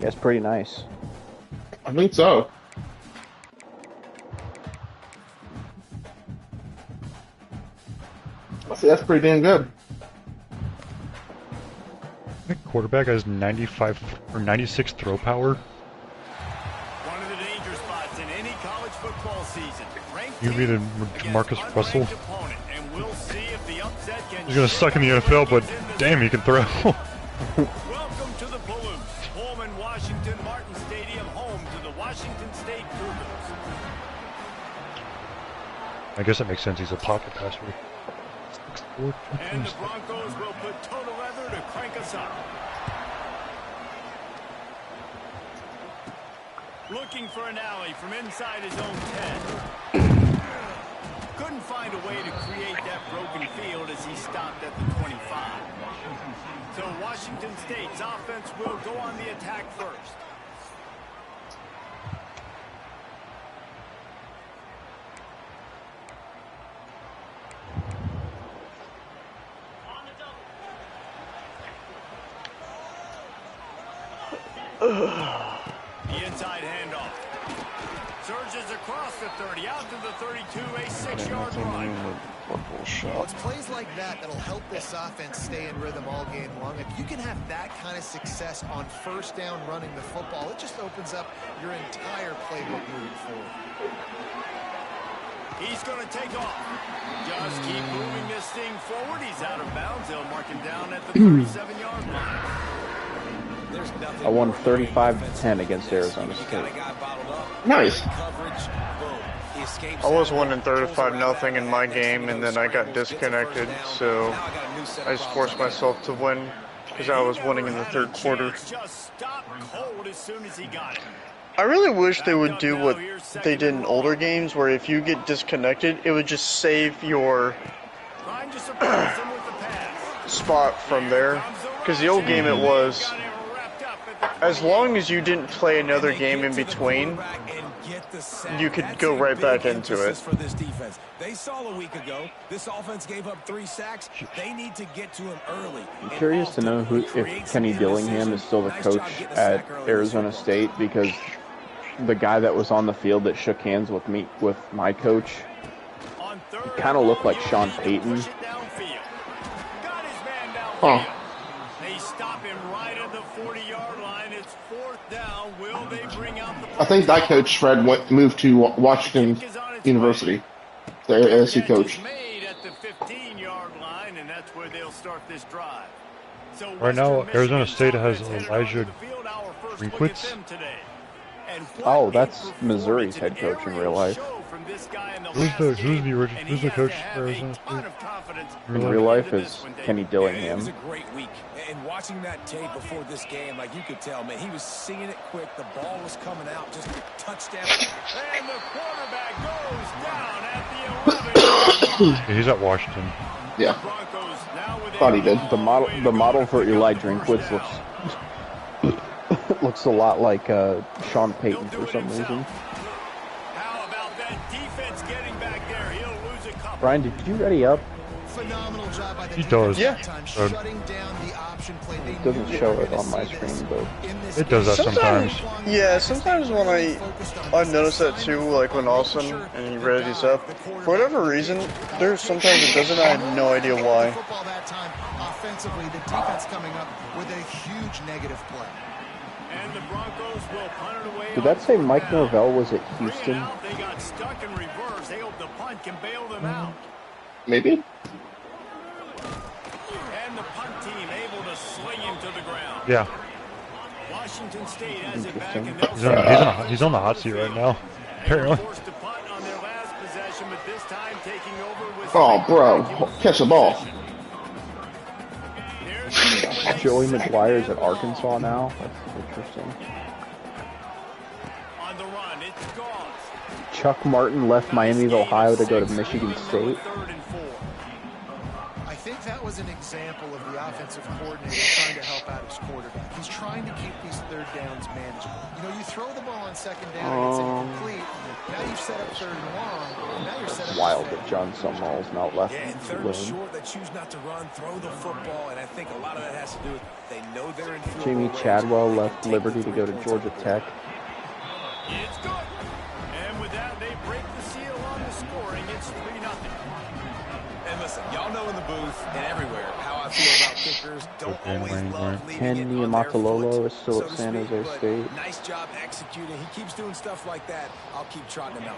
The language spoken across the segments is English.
That's pretty nice. I think so. I see, that's pretty damn good. The quarterback has 95 or 96 throw power. One of the danger spots in any college football season. You beat Marcus Russell. We'll see if the upset can He's gonna suck in the NFL, but damn, he can throw. Welcome to the Balloon, Pullman, Washington, Martin Stadium, home to the Washington State Cougars. I guess that makes sense. He's a pocket passer. And the Broncos will put total leather to crank us up. Looking for an alley from inside his own 10. Couldn't find a way to create that broken field as he stopped at the 25. So Washington State's offense will go on the attack first. The inside handoff. Surges across the 30, out to the 32, a 6-yard run. Well, it's plays like that that'll help this offense stay in rhythm all game long. If you can have that kind of success on first down running the football, it just opens up your entire playbook moving forward. He's going to take off. Just keep moving this thing forward. He's out of bounds. They'll mark him down at the 37-yard line. I won 35-10 against Arizona State. Nice. I was winning 35-0 in my game, and then I got disconnected, so I just forced myself to win because I was winning in the third quarter. I really wish they would do what they did in older games, where if you get disconnected, it would just save your spot from there. Because the old game it was, as long as you didn't play another game in between, you could go right back into it. They saw a week ago this offense gave up 3 sacks. They need to get to him early. I'm curious to know if Kenny Dillingham is still the coach at Arizona State, because the guy that was on the field that shook hands with my coach, kind of looked like Sean Payton. Huh. They stop him right at the 40-yard line. It's 4th down. Will they bring out the I think that coach, Fred, moved to Washington University. The ASU coach. Made at the 15-yard line, and that's where they'll start this drive. So Right now, Arizona State has Elijah Drinkwitz. Oh, that's Missouri's head coach in real life. Who's the coach for Arizona State? In real life is Kenny Dillingham. It was a great week. And watching that tape before this game, like you could tell, man, he was seeing it quick. The ball was coming out, just a touchdown. And the quarterback goes down at the 11. Yeah, he's at Washington. Yeah. Thought he did. The model for Eli Drinkwitz looks a lot like Sean Payton for some reason. How about that defense getting back there? He'll lose a couple. Brian, did you ready up? Phenomenal job by the He does. defense Yeah. time, shutting down the option play. It doesn't show it on my screen, though. It does that sometimes. Yeah, sometimes when I've noticed that too, like when Austin and he readies up, for whatever reason, there's sometimes it doesn't. I have no idea why. Football that time, offensively, the defense coming up with a huge negative play. And the Broncos will punt it away. Did that say Mike Norvell was at Houston? They got stuck in reverse. They hope the punt can bail them out. Maybe. And the punt team able to sling him to the ground. Yeah. Washington State has it back, and He's on the hot seat right now. Apparently. forced to punt on their last possession, but this time taking over with. Oh, bro. Catch the ball. Joey McGuire's at Arkansas now? That's interesting. On the run, it's gone. Chuck Martin left Miami of Ohio to go to Michigan State. I think that was was an example of the offensive coordinator trying to help out his quarterback. He's trying to keep these third downs manageable. You know, you throw the ball on second down and it's incomplete. Now you've set up third and long. Now you're set up Wild that John Summerall's not left. Yeah, and third and short, they choose not to run, throw the football, and I think a lot of that has to do with they know they're in field Jamie goal Chadwell range. left Liberty to go to Georgia Tech. It's good. And with that, they break the seal on the scoring. It's 3-0. And listen, y'all know in the booth and everywhere how I feel about kickers. Don't always love leaving Ken it on their Niumatalolo foot, is still so at to San speak, Jose but State. nice job executing. He keeps doing stuff like that. I'll keep trotting him out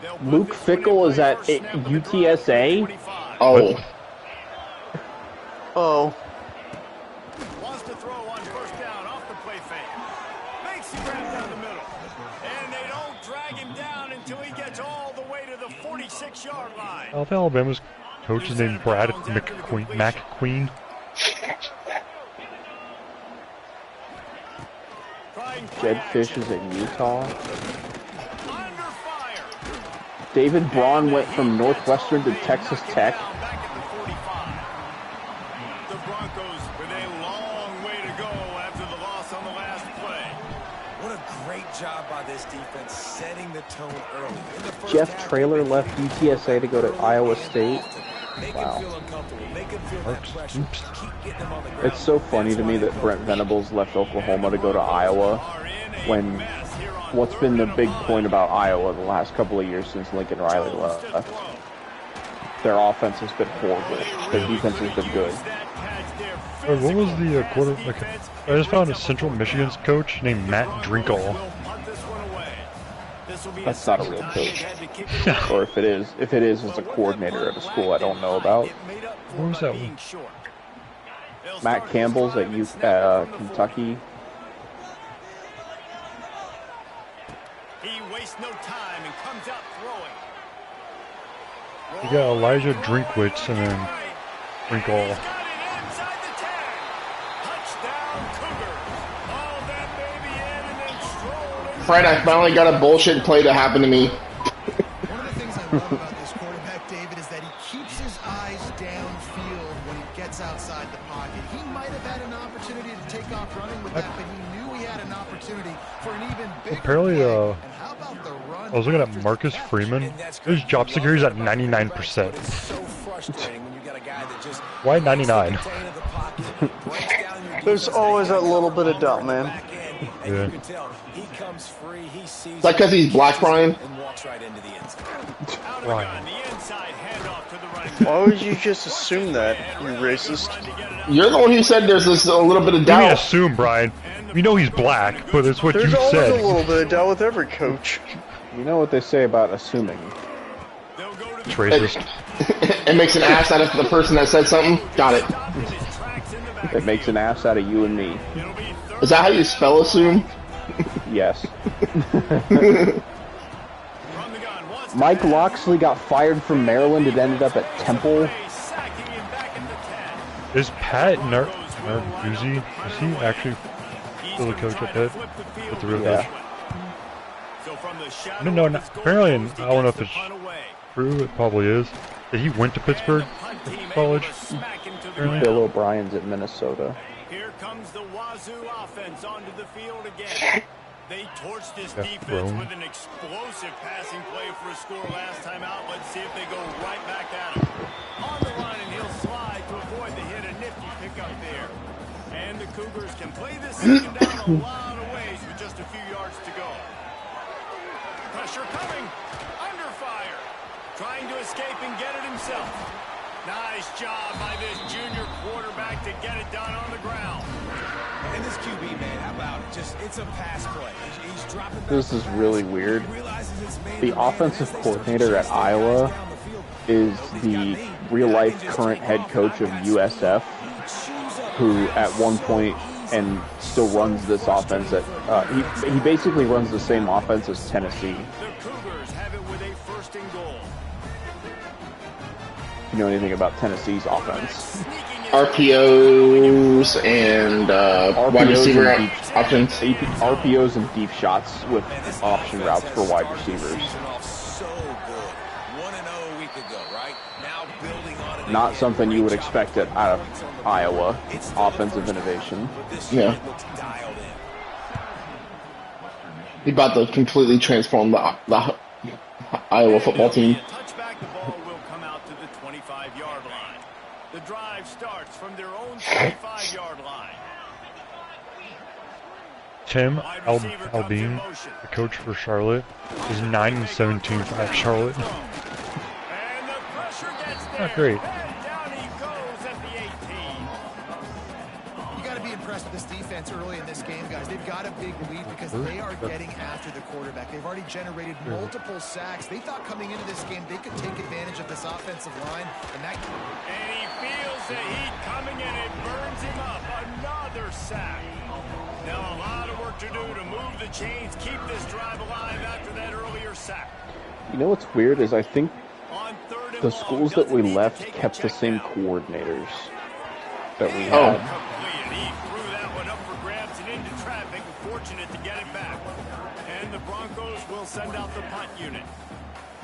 there. Luke Fickle is at UTSA. Oh, Oh. Wants to throw on first down off the play fake. Makes him grab down the middle. And they don't drag him down until he gets all the way to the 46-yard line. Alabama's coach is named Brad McQueen. Jed Fish is at Utah. Under fire. David Braun went from Northwestern to Texas Tech. Back at the 45. The Broncos with a long way to go after the loss on the last play. What a great job by this defense setting the tone early. In the first Jeff half, Traylor they left UTSA to go to Iowa State. Make Wow. him feel uncomfortable. Make him feel that pressure. Keep getting him on the ground. It's so funny to me that Brent Venables left Oklahoma to go to Iowa when what's been the big point about Iowa the last couple of years since Lincoln Riley left. Their offense has been horrible. Their defense has been good. What was the quarterback? I just found a Central Michigan's coach named Matt Drinkle. That's not a real coach. Or if it is, it's a coordinator at a school I don't know about. What was that one? Matt Campbell's at Kentucky. He wastes no time and comes out throwing. You got Elijah Drinkwitz and then Drinkle. He's got it inside the 10. Touchdown Cougars. All that baby in and then strolled in. Fred, I finally got a bullshit play to happen to me. One of the things I love about this quarterback, David, is that he keeps his eyes downfield when he gets outside the pocket. He might have had an opportunity to take off running with that, but he knew he had an opportunity for an even bigger Apparently, play. And how about the run I was looking at Marcus Freeman. His job security is at 99%. It's so frustrating when you got a guy that just Why 99? There's always that little bit of doubt, man. Yeah. He comes free, he sees Is that because he's black, Brian? and walks right into the end zone. Out of the Right. gun, the inside handoff to the running back. Why would you just assume that, you racist? You're the one who said there's this a little bit of What do you mean doubt. assume, Brian? We know he's black, but it's what There's you always a said. little bit of doubt with every coach. You know what they say about assuming. They'll go to It's the racist. It makes an ass out of the person that said something. Got it. stopped in his tracks in the back. It makes an ass out of you and me. It'll be third Is that how you spell assume? Yes. from the gun. Wants to Mike Loxley got fired from Maryland and ended up at Temple. sacking him back at the 10. Is Pat Narduzzi, is he actually still the coach at Pitt? That's the real Yeah. coach. So from the shadow No, of no, his goal apparently, post, he I don't know gets if the it's punt away. true, it probably is. That he went to Pittsburgh Punt team able college. to smack him to the Apparently. ground. Bill O'Brien's at Minnesota. Here comes the Wazoo offense onto the field again. They torched this Yeah, defense thrown. with an explosive passing play for a score last time out. Let's see if they go right back at him. On the run, and he'll slide to avoid the hit. A nifty pickup there. And the Cougars can play this second down a lot of ways with just a few yards to go. Pressure coming. Under fire. Trying to escape and get it himself. Nice job by this junior quarterback to get it done on the ground. And this QB, man, how about it? Just, it's a pass play. He's dropping back This is really weird. He realizes it's man The to man, offensive and they coordinator start at to chase the Iowa guys down the field. is the real-life current head coach of USF, who at one point and still runs this offense at he basically runs the same offense as Tennessee. The Cougars have it with a first and goal. If you know anything about Tennessee's offense. Sneaking his RPOs and wide receiver and deep, options. RPOs and deep shots with option routes for wide receivers. Season off so good. 1-0 a week ago, right? Now building on it Not something you would expect out of Iowa. Offensive innovation. Yeah. He about to completely transform the Iowa football team. Touchback, the ball will come out to the 25-yard line. The drive starts from their own 25-yard line. Tim Albine, the coach for Charlotte, is 9-17 at Charlotte. Not great. Down he goes at the 18. You got to be impressed with this defense early in this game, guys. They've got a big lead because they are getting after the quarterback. They've already generated multiple sacks. They thought coming into this game they could take advantage of this offensive line. And he feels the heat coming and it burns him up. Another sack. Now a lot of work to do to move the chains, keep this drive alive after that earlier sack. You know what's weird is I think the schools that we left kept the same coordinators that we had. He threw that one up for grabs and into traffic. Fortunate to get it back. And the Broncos will send out the punt unit.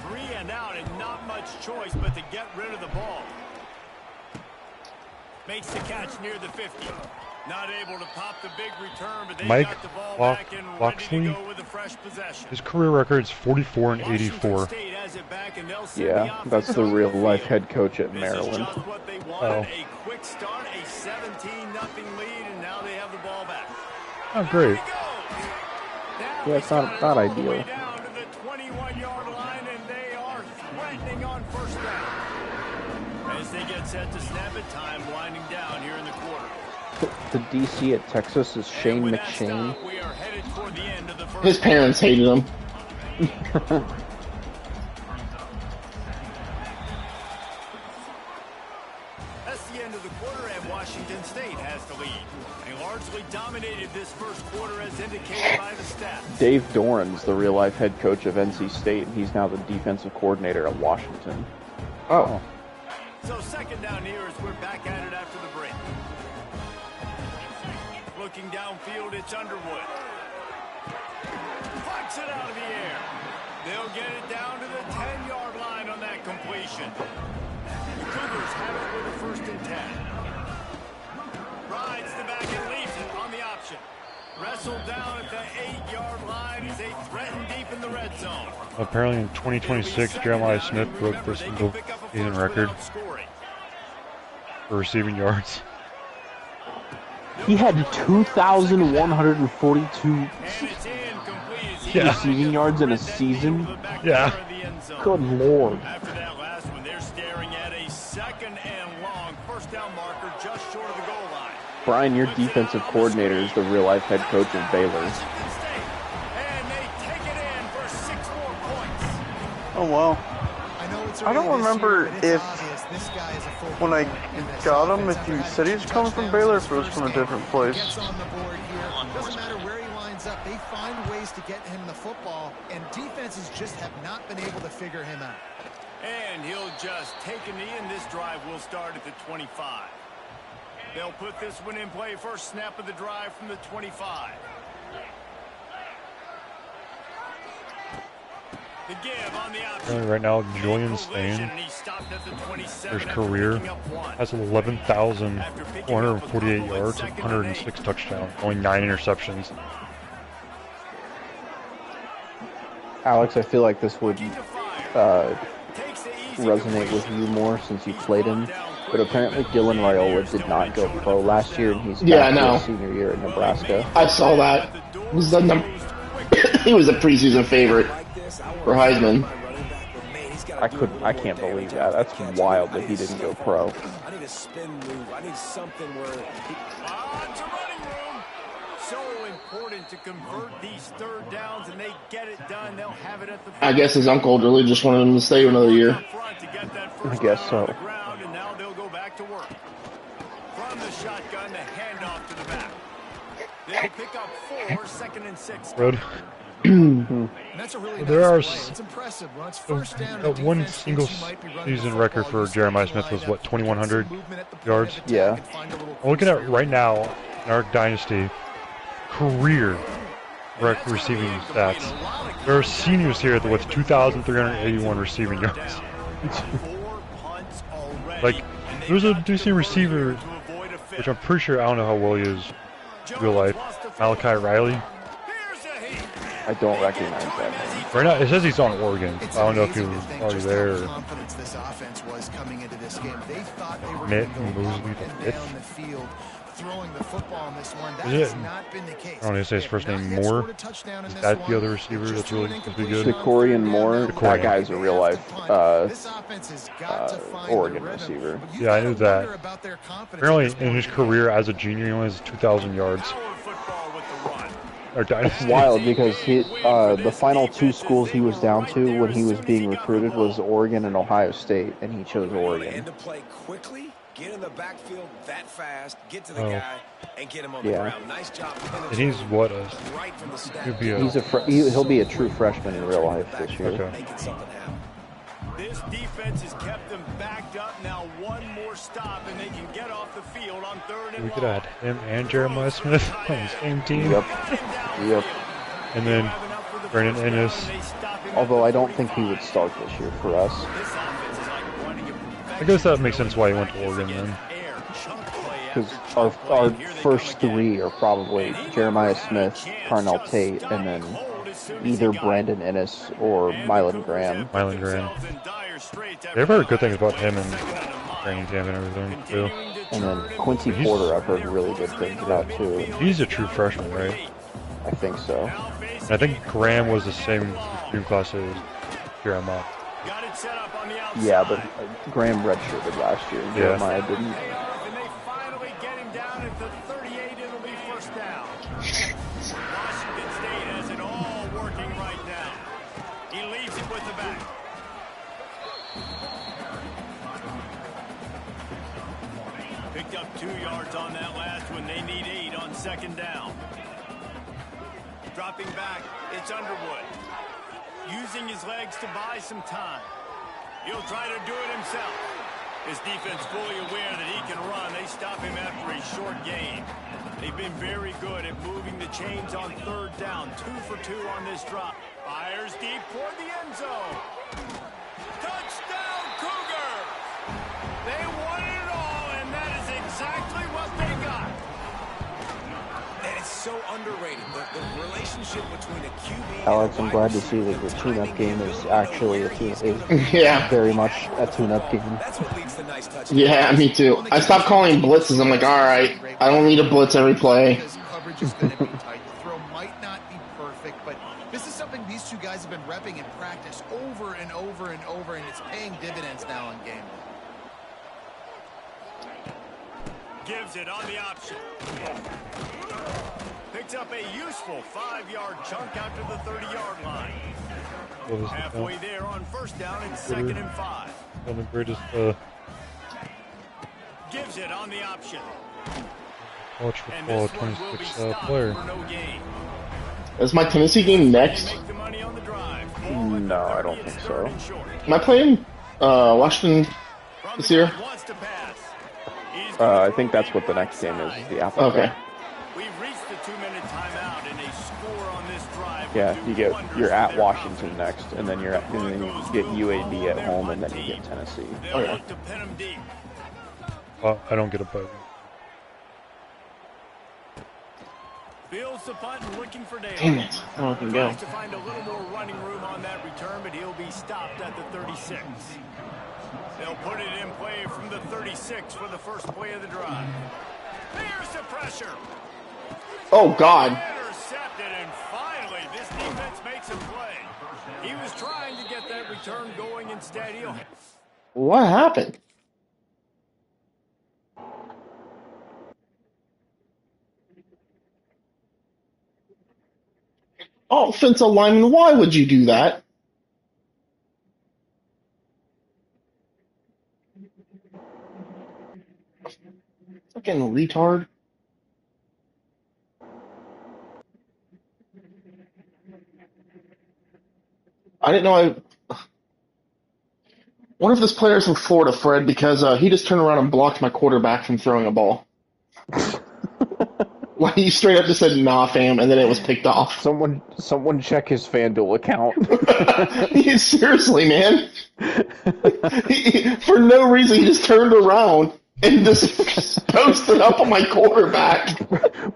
3 and out and not much choice but to get rid of the ball. Makes the catch near the 50. Not able to pop the big return, but they got the ball back and ready to go with a fresh possession. His career record's 44-84. Yeah, that's the real life head coach at Maryland. Oh. A quick start, a 17-0 lead, and now they have the ball back. Oh, great. Yeah, it's not ideal. Down to the 21-yard line, and they are threatening on first down. As they get set to snap it, time winding down here in the quarter. The DC at Texas is Shane McShane. His parents hated him. That's the end of the quarter, and Washington State has the lead. They largely dominated this first quarter as indicated by the stats. Dave Doran's the real-life head coach of NC State, and he's now the defensive coordinator at Washington. Oh. So second down here as we're back at it after the break. Looking downfield, it's Underwood. Flicks it out of the air. They'll get it down to the 10-yard line on that completion. The Cougars have it with a 1st and 10. Rides the back and leaves it on the option. Wrestled down at the 8-yard line as they threaten deep in the red zone. Apparently in 2026, Jeremiah Smith broke the single season record for receiving yards. He had 2,142 receiving yards in a season. Yeah. Good lord. After that last one, they're staring at a 2nd and long first down marker just short of the goal line. Brian, your defensive coordinator is the real-life head coach of Baylor. And they take it in for 6 more points. Oh, wow. I don't remember if when I got him, if you said he was coming from Baylor, if it was from a different place. Doesn't matter where he lines up, they find ways to get him the football, and defenses just have not been able to figure him out. And he'll just take a knee, and this drive will start at the 25. They'll put this one in play. First snap of the drive from the 25. The give on the option. Right now, Julian Stain, his career, has 11,448 yards and 106 touchdowns, only 9 interceptions. Alex, I feel like this would resonate with you more since you played him. But apparently Dylan Raiola did not go pro last year, and he's back for his senior year at Nebraska. I saw that. He was a preseason favorite for Heisman. I can't believe that. That's wild that he didn't go pro. I need a spin move. I need something where To running room. So important to convert these third downs, and they get it done. They'll have it at the I guess his uncle really just wanted him to stay another year. I guess so. And now they'll go back to work. From the shotgun, the handoff to the back. They'll pick up 4, 2nd and 6. Road. That's a really There are it's impressive. Well, it's first down, one single season record for Jeremiah Smith was what, 2,100 yards? Yeah. I'm looking at right now in our dynasty career receiving stats. There are seniors here with 2,381 receiving yards. Like There's a decent receiver, which I'm pretty sure I don't know how well he is in real life. Malachi Riley. I don't recognize that name. Right now, it says he's on Oregon. I don't know if he was already there. Or... Mitt Mosley the fifth. Throwing the football in this one. That Is has it? not been the case. I don't know if his first name Moore. Is that the other receiver that's really good? Decorian Moore. Decorian. That guy's a real life Oregon receiver. Yeah, I knew that. Apparently, in his career as a junior, he only has 2,000 yards. Or Dynasty. It's wild because the final two schools he was down to when he was being recruited was Oregon and Ohio State, and he chose Oregon. And to play quickly, get in the backfield that fast, get to the guy, and get him on the ground. Nice job. And he's what? He'll be a true freshman in real life this year. Okay. This defense has kept them backed up. Now one more stop, and they can get off the field on 3rd and We could add him and Jeremiah Smith on the same team. Yep. And then Brandon Ennis. Although I don't think he would start this year for us. I guess that makes sense why he went to Oregon then. Because our first three are probably Jeremiah Smith, Carnell Tate, and then either Brandon Ennis or Mylan Graham. Mylan Graham. They've heard good things about him and training camp and everything too. And then Quincy Porter I've heard really good things about too. He's a true freshman, right? I think so. And I think Graham was the same student class as Jeremiah. Yeah, but Graham redshirted last year. Jeremiah didn't. And they finally get him down at the 38. It'll be first down. Washington State has it all working right now. He leads it with the back. Picked up 2 yards on that last one. They need 8 on 2nd down. Dropping back, it's Underwood. Using his legs to buy some time. He'll try to do it himself. His defense fully aware that he can run. They stop him after a short gain. They've been very good at moving the chains on 3rd down. 2 for 2 on this drop. Fires deep toward the end zone. Touchdown, Cougars! They won it all, and that is exactly what they got. And it's so underrated. The relationship between a QB Alex, I'm glad to see that the tune-up game is actually very much a tune-up game. That's what leads to nice touches. Yeah, me too. I stopped calling blitzes. I'm like, all right, I don't need a blitz every play. Coverage is going to be tight. The throw might not be perfect, but this is something these two guys have been repping in practice over and over and over, and it's paying dividends now in game. Gives it on the option. Picks up a useful 5-yard chunk out to the 30-yard line. Halfway there on 1st down and 2nd and 5. One of the greatest Gives it on the option. college football 26 player. Is my Tennessee game next? No, I don't think so. Am I playing Washington this year? I think that's what the next game is, the Apple. Okay. We've reached the 2-minute timeout and a score on this drive. Yeah, you're at Washington next, and then you get UAB at home, and then you get Tennessee. Okay. I don't get a bite. Bills the punt and looking for Dale. Damn it. I can go. Tries to find a little more running room on that return, but he'll be stopped at the 36. They'll put it in play from the 36 for the first play of the drive. There's the pressure. Oh, God. Intercepted, and finally this defense makes a play. He was trying to get that return going instead. What happened? Offensive lineman, why would you do that? Fucking retard. I didn't know What if this player's from Florida, Fred, because he just turned around and blocked my quarterback from throwing a ball. Well, he straight up just said, "Nah, fam," and then it was picked off. Someone check his FanDuel account. Seriously, man. For no reason, he just turned around and just posted up on my quarterback.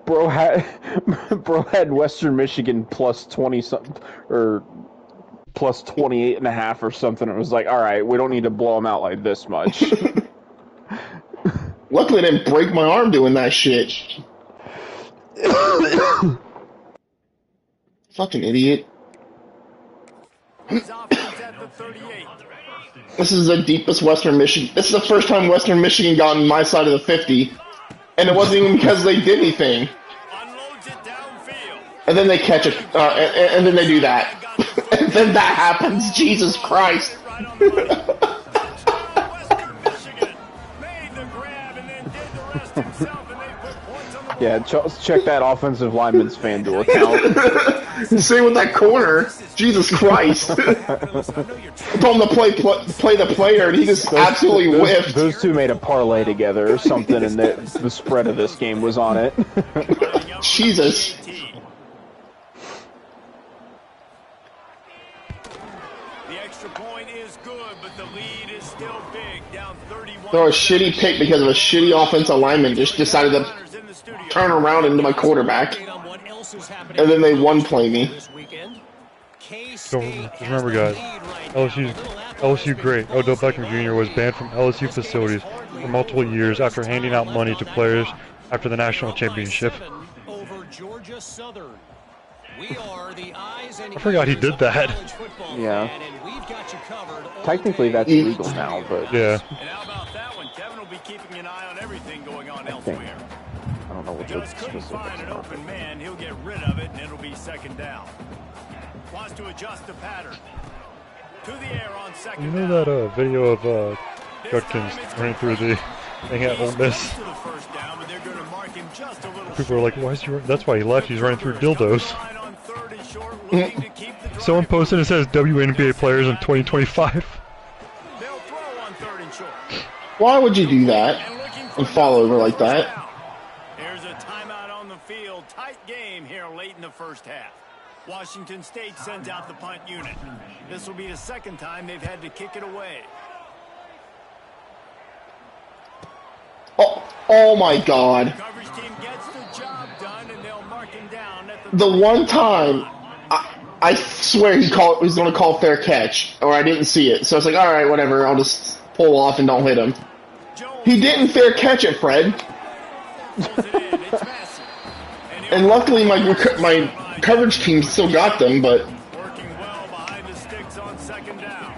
Bro had Western Michigan plus 20 something or plus 28.5 or something. It was like, all right, we don't need to blow them out like this much. Luckily, I didn't break my arm doing that shit. Fucking idiot. His offense at the 38. This is the deepest Western Michigan. This is the first time Western Michigan got on my side of the 50, and it wasn't even because they did anything. Unloads it downfield. And then they catch it, and then they do that. And then that happens. Jesus Christ. Right on the money. Western Michigan made the grab and then did the rest himself, and they put points on the board. Yeah, check that offensive lineman's FanDuel account. Same with that corner. Jesus Christ. I told him to play the player, and he just absolutely whiffed. Those two made a parlay together or something, and the spread of this game was on it. Jesus. The extra point is good, but the lead is still big, down 31. Throw a shitty pick because of a shitty offensive lineman just decided to turn around into my quarterback. And then they one-play me. So just remember, guys, LSU great. Odell Beckham Jr. was banned from LSU facilities for multiple years after handing out money to players after the national championship. I forgot he did that. Yeah. Technically, that's legal now, but yeah. And how about that one? Kevin will be keeping an eye on everything going on I elsewhere. don't know what the Just couldn't specifics find an are. open man. He'll get rid of it, and it'll be second down. Wants to adjust the pattern. To the air on second You know down. that video of Judkins running through the thing at Ole Miss? To the first down, but they're going to mark him just a little People are like, why is he running? That's why he left. He's running through dildos. line on third and short, looking to keep the drive Someone posted it says WNBA players in 2025. They'll throw on third and short. Why would you do that And looking for and fall over like that? There's a timeout on the field. Tight game here late in the first half. Washington State sends out the punt unit. This will be the second time they've had to kick it away. Oh my God. Coverage team gets the job done, and they'll mark him down at The one time, I swear he was going to call fair catch, or I didn't see it. So I was like, all right, whatever, I'll just pull off and don't hit him. He didn't fair catch it, Fred. And luckily my coverage team still got them, but working well behind the sticks on second down.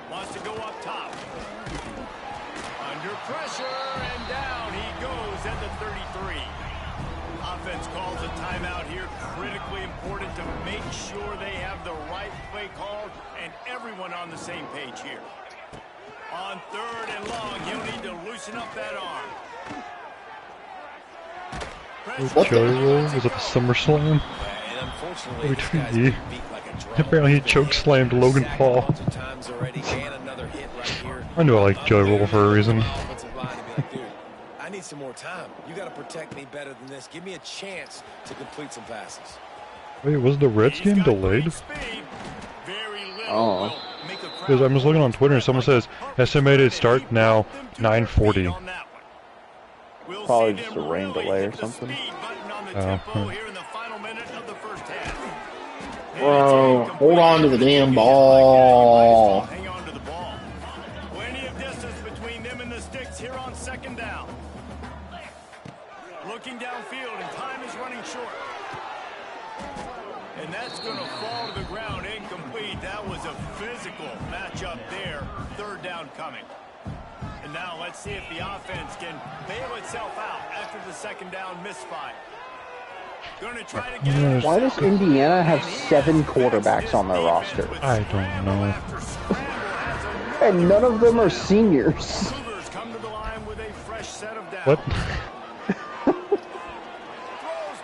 Wants to go up top. Under pressure, and down he goes at the 33. Offense calls a timeout here. Critically important to make sure they have the right play called and everyone on the same page here. On third and long, he'll need to loosen up that arm. Joey roll was it the SummerSlam? WWE. Apparently he choke slammed Logan Paul. I knew I liked Joey Roll for a reason. I need some more time. You got to protect me better than this. Give me a chance to complete some passes. Wait, was the Reds game delayed? Oh. Because I'm just looking on Twitter and someone says estimated start now 9:40. Probably just a rain delay or something. bro, hold on to the damn ball. Hang on to the ball. Plenty of distance between them and the sticks here on second down. Looking downfield, and time is running short. And that's going to fall to the ground incomplete. That was a physical matchup there. Third down coming. And now let's see if the offense can bail itself out after the second down misfire. Going to try to get Why does Indiana have 7 quarterbacks on their roster? I don't know. And none of them are seniors. Cougars come to the line with a fresh set of downs. What? Throws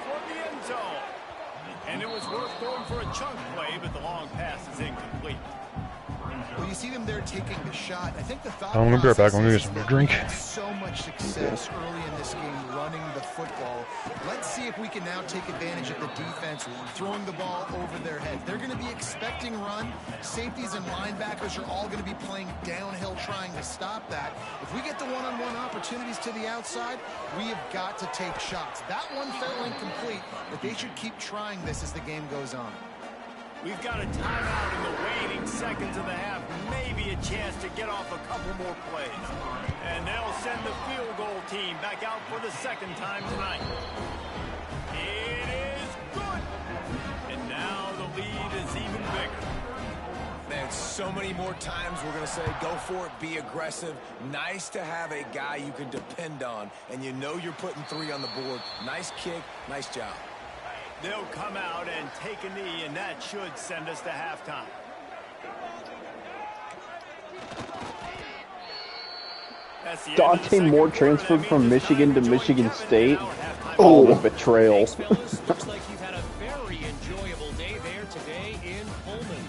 toward the end zone. And it was worth going for a chunk play, but the long pass is incomplete. Well, you see them there taking the shot. I think the thought I'm gonna be right back. I'm gonna get process some is drink. so much success early in this game running the football. Let's see if we can now take advantage of the defense throwing the ball over their heads. They're going to be expecting run. Safeties and linebackers are all going to be playing downhill trying to stop that. If we get the one-on-one opportunities to the outside, we have got to take shots. That one fell incomplete, but they should keep trying this as the game goes on. We've got a timeout in the waning seconds of the half. Maybe a chance to get off a couple more plays. And they'll send the field goal team back out for the second time tonight. It is good. And now the lead is even bigger. Man, so many more times we're going to say, go for it, be aggressive. Nice to have a guy you can depend on, and you know you're putting 3 on the board. Nice kick, nice job. They'll come out and take a knee, and that should send us to halftime. Dante Moore transferred from Michigan to Michigan State. Oh, the betrayal. Looks like you've had a very enjoyable day there today in Pullman.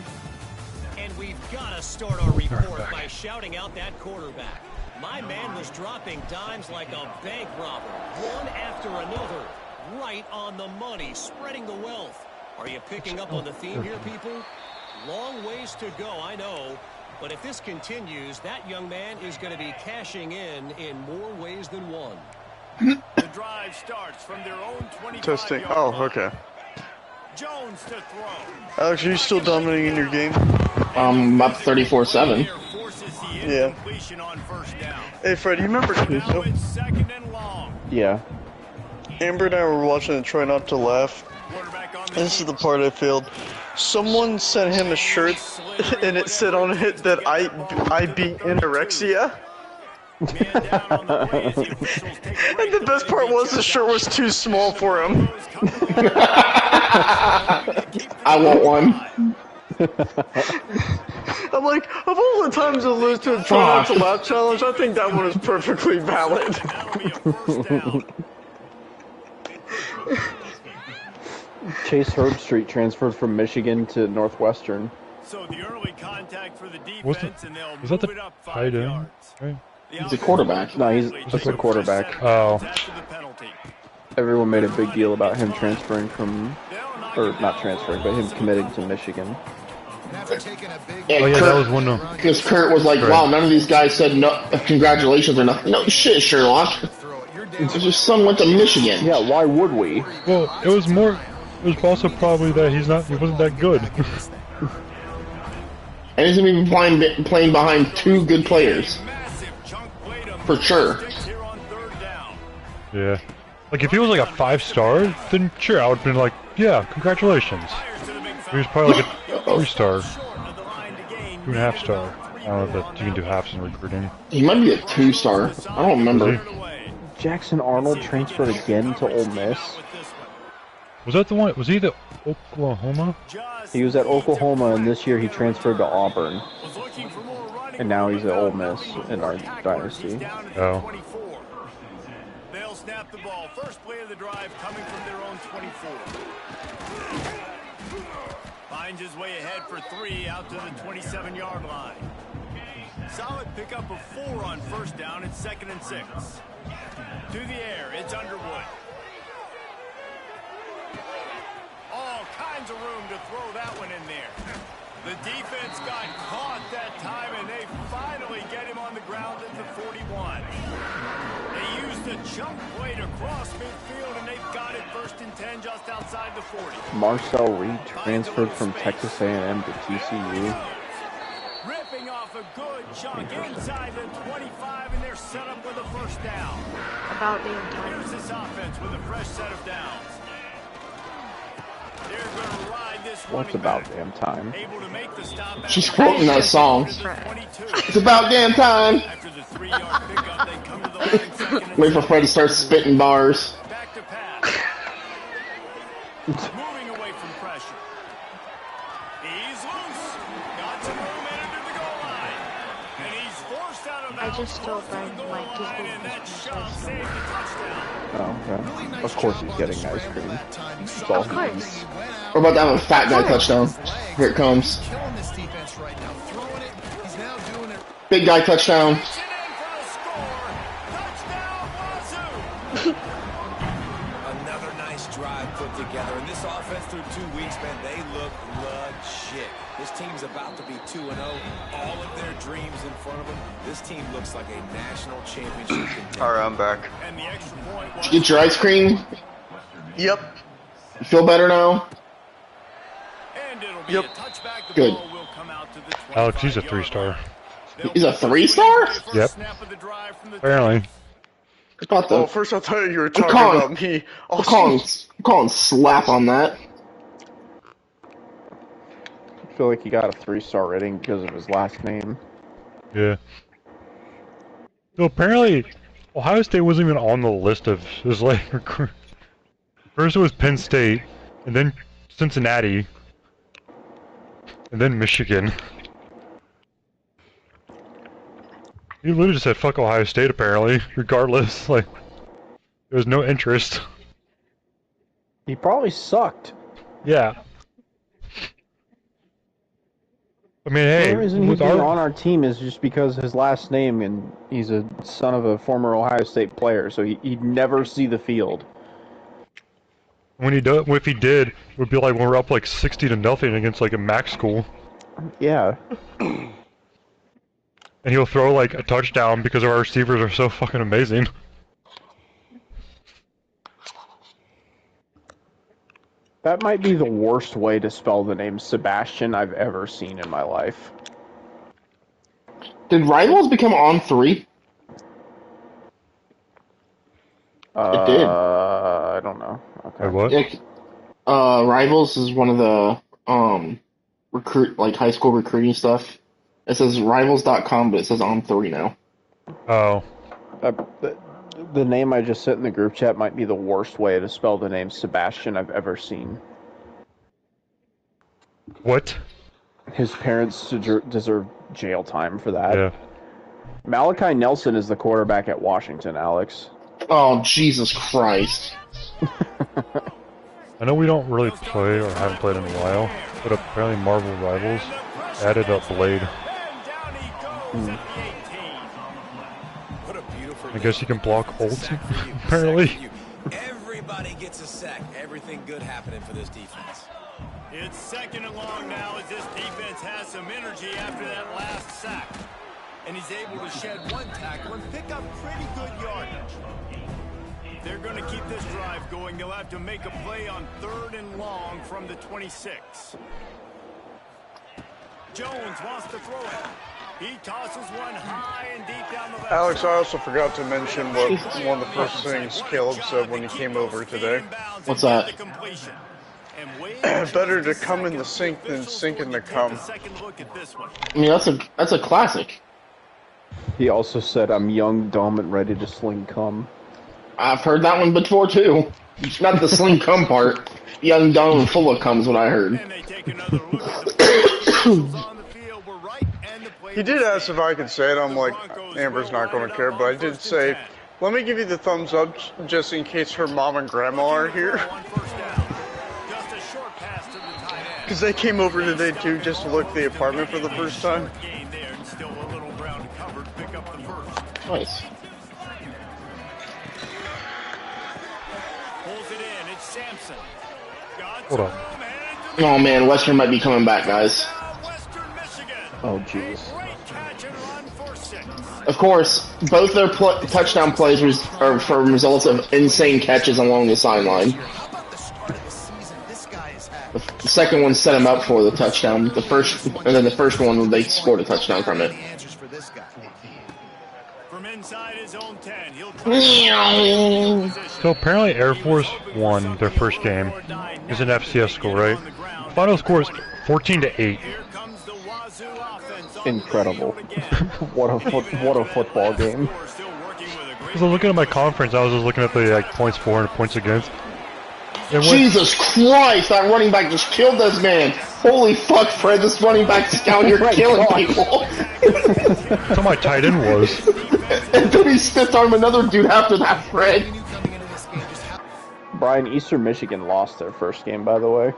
And we've got to start our report by shouting out that quarterback. My man was dropping dimes like a bank robber, one after another. Right on the money, spreading the wealth. Are you picking up on the theme here, people? Long ways to go, I know. But if this continues, that young man is going to be cashing in more ways than one. The drive starts from their own 25-yard Testing. line. Oh, okay. Jones to throw. Alex, are you still dominating your game? I'm up 34-7. Yeah. On first down. Hey, Fred, you remember Now it's second and long. Yeah. Amber and I were watching and try not to laugh. This is the part I failed. Someone sent him a shirt, and it said on it that I beat anorexia. And the best part was the shirt was too small for him. I want one. I'm like, of all the times to lose to a try not to laugh challenge, I think that one is perfectly valid. Chase Herbstreit transferred from Michigan to Northwestern. So the early contact for the defense, and they'll Was that move the it up 5 tight end? yards. Right? He's a quarterback. No, he's just a quarterback. Oh. Everyone made a big deal about him transferring from, or not transferring, but him committing to Michigan. And Oh yeah, Kurt, that was one of. because Kurt was like, Right. wow, none of these guys said no, congratulations or nothing. No shit, Sherlock. Your son went to Michigan. Yeah, why would we? Well, it was more. It was also probably that he wasn't that good. And he's even playing behind 2 good players. For sure. Yeah. Like if he was like a 5-star, then sure, I would have been like, yeah, congratulations. He was probably like a 3-star, 2.5 star. I don't know if that you can do halves in recruiting. He might be a 2-star. I don't remember. Jackson Arnold transferred again to Ole Miss. Was that the one? Was he the Oklahoma? He was at Oklahoma, and this year he transferred to Auburn. And now he's at Ole Miss in our dynasty. Oh. They'll snap the ball. First play of the drive coming from their own 24. Finds his way ahead for 3 out to the 27-yard line. Solid pickup of 4 on first down. It's 2nd and 6. To the air, it's Underwood. All kinds of room to throw that one in there. The defense got caught that time, and they finally get him on the ground at the 41. They used a chunk play to cross midfield, and they've got it 1st and 10 just outside the 40. Marcel Reed transferred from Texas A&M to TCU. Ripping off a good chunk inside the 25, and they're set up with a first down. About damn time. Here's this offense with a fresh set of downs. They're going to ride this What's about damn time? Able to make the stop. She's quoting that song. It's about damn time. After the 3-yard pickup, they come to the line 2nd and Wait for Fred to start spitting bars. back to pass. Moving away from pressure. He's loose. Got some room in under the goal line. And he's forced out of I bounds. just told Brian Goal Mike he's line, going and to that Christmas shot shows. saved the touchdown. Oh, okay. Of course he's getting ice cream. That's all Of he course. eats. We're about to have a fat guy touchdown. Here it comes. Killing this defense right now. Throwing it. He's Big guy touchdown. Another nice drive put together. And this offense through 2 weeks, man, they look legit. This team's about to be 2-0. All of their dreams in front of them. This team looks like a national championship contender. All right, I'm back. And the extra point Did you get your ice cream? Yep. You feel better now? and it'll be Yep. a touchback. The Good. ball will come out to the Alex, he's a 25-yard 3-star. line. He's a 3-star? Yep. Snap of the drive from the Apparently. I thought Oh, the, first I thought you were talking calling- about me. I'm calling slap on that. I feel like he got a 3-star rating because of his last name. Yeah. So apparently, Ohio State wasn't even on the list of his like recruit. First it was Penn State, and then Cincinnati, and then Michigan. He literally just said fuck Ohio State apparently, regardless, like, there was no interest. He probably sucked. Yeah. I mean, The hey, only reason he's with on our... our team is just because his last name, and he's a son of a former Ohio State player, so he'd never see the field. When he does, if he did, it would be like when we're up like 60-0 against like a MAC school. Yeah. And he'll throw like a touchdown because our receivers are so fucking amazing. That might be the worst way to spell the name Sebastian I've ever seen in my life. Did Rivals become on 3? It did. I don't know. Okay. Wait, what? It, Rivals is one of the high school recruiting stuff. It says rivals.com, but it says on 3 now. Oh. The name I just sent in the group chat might be the worst way to spell the name Sebastian I've ever seen. What? His parents deserve jail time for that. Yeah. Malachi Nelson is the quarterback at Washington, Alex. Oh, Jesus Christ. I know we don't really play or haven't played in a while, but apparently Marvel Rivals added a Blade. What a beautiful I guess you can block holds, apparently. Everybody gets a sack. Everything good happening for this defense. It's second and long now as this defense has some energy after that last sack. And he's able to shed one tackle and pick up pretty good yardage. They're going to keep this drive going. They'll have to make a play on 3rd and long from the 26. Jones wants to throw it. He tosses one high and deep down the left. Alex, I also forgot to mention what one of the first things Caleb said when he came over today. What's that? Better to come in the sink than sink in the cum. I mean, that's a classic. He also said, I'm young, dumb, and ready to sling cum. I've heard that one before, too. Not the sling cum part. Young, dumb, and full of cum is what I heard. He did ask if I could say it. I'm like, Amber's not going to care, but I did say, let me give you the thumbs up just in case her mom and grandma are here. Because they came over today too, just to look at the apartment for the first time. Nice. Hold on. Oh man, Western might be coming back, guys. Oh, jeez. Of course, both their touchdown plays are from results of insane catches along the sideline. The second one set him up for the touchdown. The first one, they scored a touchdown from it. From inside his own 10, So apparently Air Force won their first game. It's an FCS school, right? Final score is 14-8. Incredible. What a football game. I was looking at my conference, I was just looking at the like points for and points against. Jesus Christ, that running back just killed this man. Holy fuck, Fred, this running back's out here killing people. That's how my tight end was. And then he stiff armed another dude after that, Fred. Brian, Eastern Michigan lost their first game, by the way.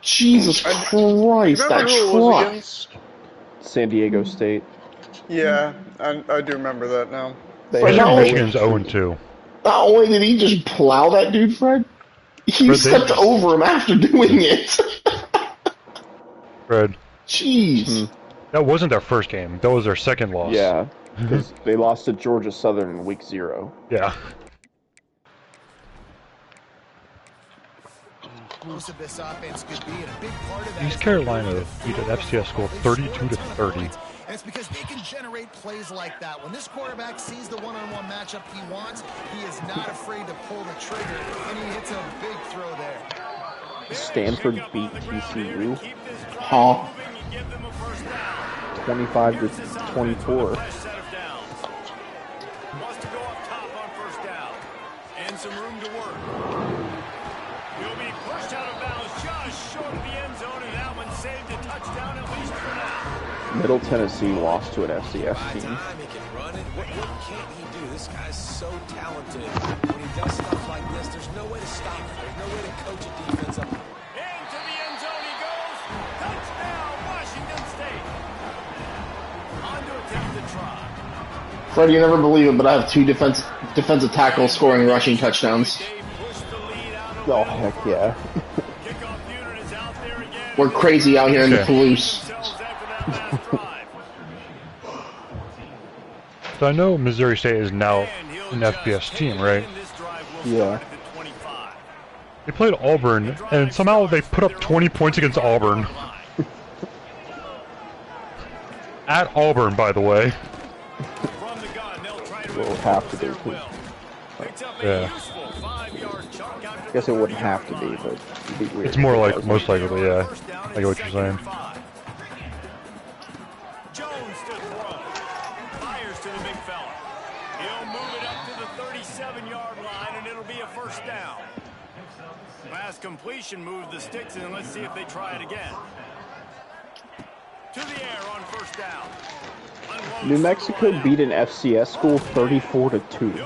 Jesus Christ, that truck. San Diego State. Yeah, I do remember that now. Fred, not only, Michigan's 0-2. not only did he just plow that dude, Fred, he Fred, stepped over him after doing it. Fred, Jeez. that wasn't their first game. That was their second loss. Yeah, because they lost to Georgia Southern in week 0. Yeah. Most of this offense could be, and a big part of that East Carolina beat an FCS school 32-30. And it's because they can generate plays like that. When this quarterback sees the one-on-one matchup he wants, he is not afraid to pull the trigger, and he hits a big throw there. Stanford beat TCU Huh? 25-24. Wants to go up top on first down. And some room to work. He'll be pushed out of bounds just short of the end zone, and that one saved a touchdown at least for now. Middle Tennessee lost to an FCS team. He can run it. What can't he do? This guy's so talented. When he does stuff like this, there's no way to stop it. There's no way to coach a defense up. Into the end zone he goes. Touchdown, Washington State. On to attempt the try. Fred, you never believe it, but I have 2 defensive tackles scoring rushing touchdowns. Oh, heck yeah. We're crazy out here in the Palouse. So I know Missouri State is now an FBS team, right? Yeah. They played Auburn, and somehow they put up 20 points against Auburn. At Auburn, by the way. Well, have to be, too. Yeah. I guess it wouldn't have to be, but it'd be weird. It's more like, most likely, yeah. I get what you're saying. Jones to throw. Fires to the big fella. He'll move it up to the 37-yard line, and it'll be a first down. Pass completion moved the sticks, and let's see if they try it again. To the air on first down. New Mexico beat an FCS school 34-2.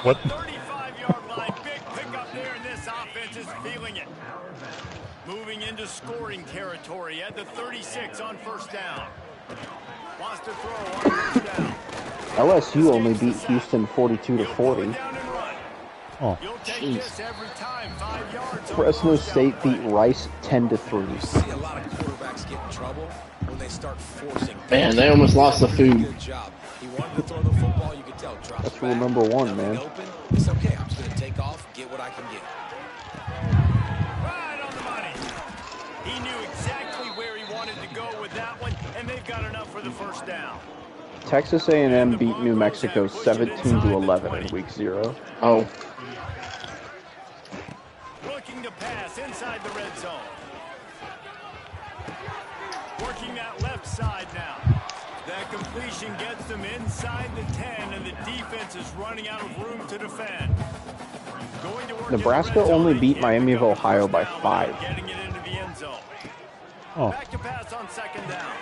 What? 35-yard line, big pickup there, and this offense is feeling it. Moving into scoring territory at the 36 on first down. Wants to throw on first down. LSU only beat Houston 42-40. Oh, jeez. Fresno State beat Rice 10-3. See a lot of quarterbacks get in trouble when they start forcing. Man, they almost lost the food. Good job. He wanted to throw the football. You could tell. Drop That's it rule back. number 1, man. Open. It's okay. I'm just gonna take off, get what I can get. Right on the money. He knew exactly where he wanted to go with that one, and they've got enough for the first down. Texas A&M beat New Mexico 17-11 in week 0. Oh. Looking to pass inside the red zone. Working that left side now. That completion gets them inside the 10, and the defense is running out of room to defend. Going to work Nebraska only beat Miami of Ohio by 5. Getting it into the end zone. Oh. Back to pass on second down.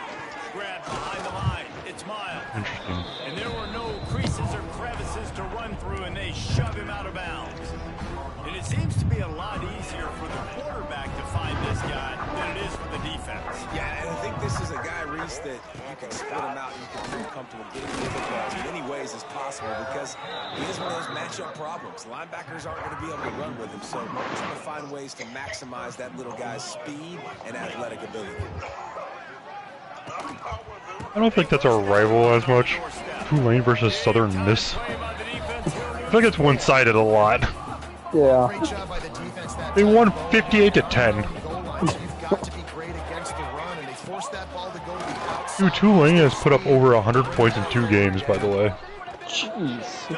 Grab behind the line. It's Miles. interesting. And there were no creases or crevices to run through, and they shove him out of bounds. And it seems to be a lot easier for the quarterback to find this guy than it is for the defense. Yeah, and I think this is a guy, Reese, that you can split him out and you can feel comfortable getting the football as many ways as possible because he is one of those matchup problems. Linebackers aren't going to be able to run with him, so we're trying to find ways to maximize that little guy's speed and athletic ability. I don't think that's our rival as much. Tulane versus Southern Miss. I think it's one-sided a lot. Yeah. Great job by the defense that They time. won Ball 58-10. goal line, so you've got to be great against the run, and they forced that ball to go to the outside. Dude, Tulane has put up over 100 points in 2 games, by the way. Jeez.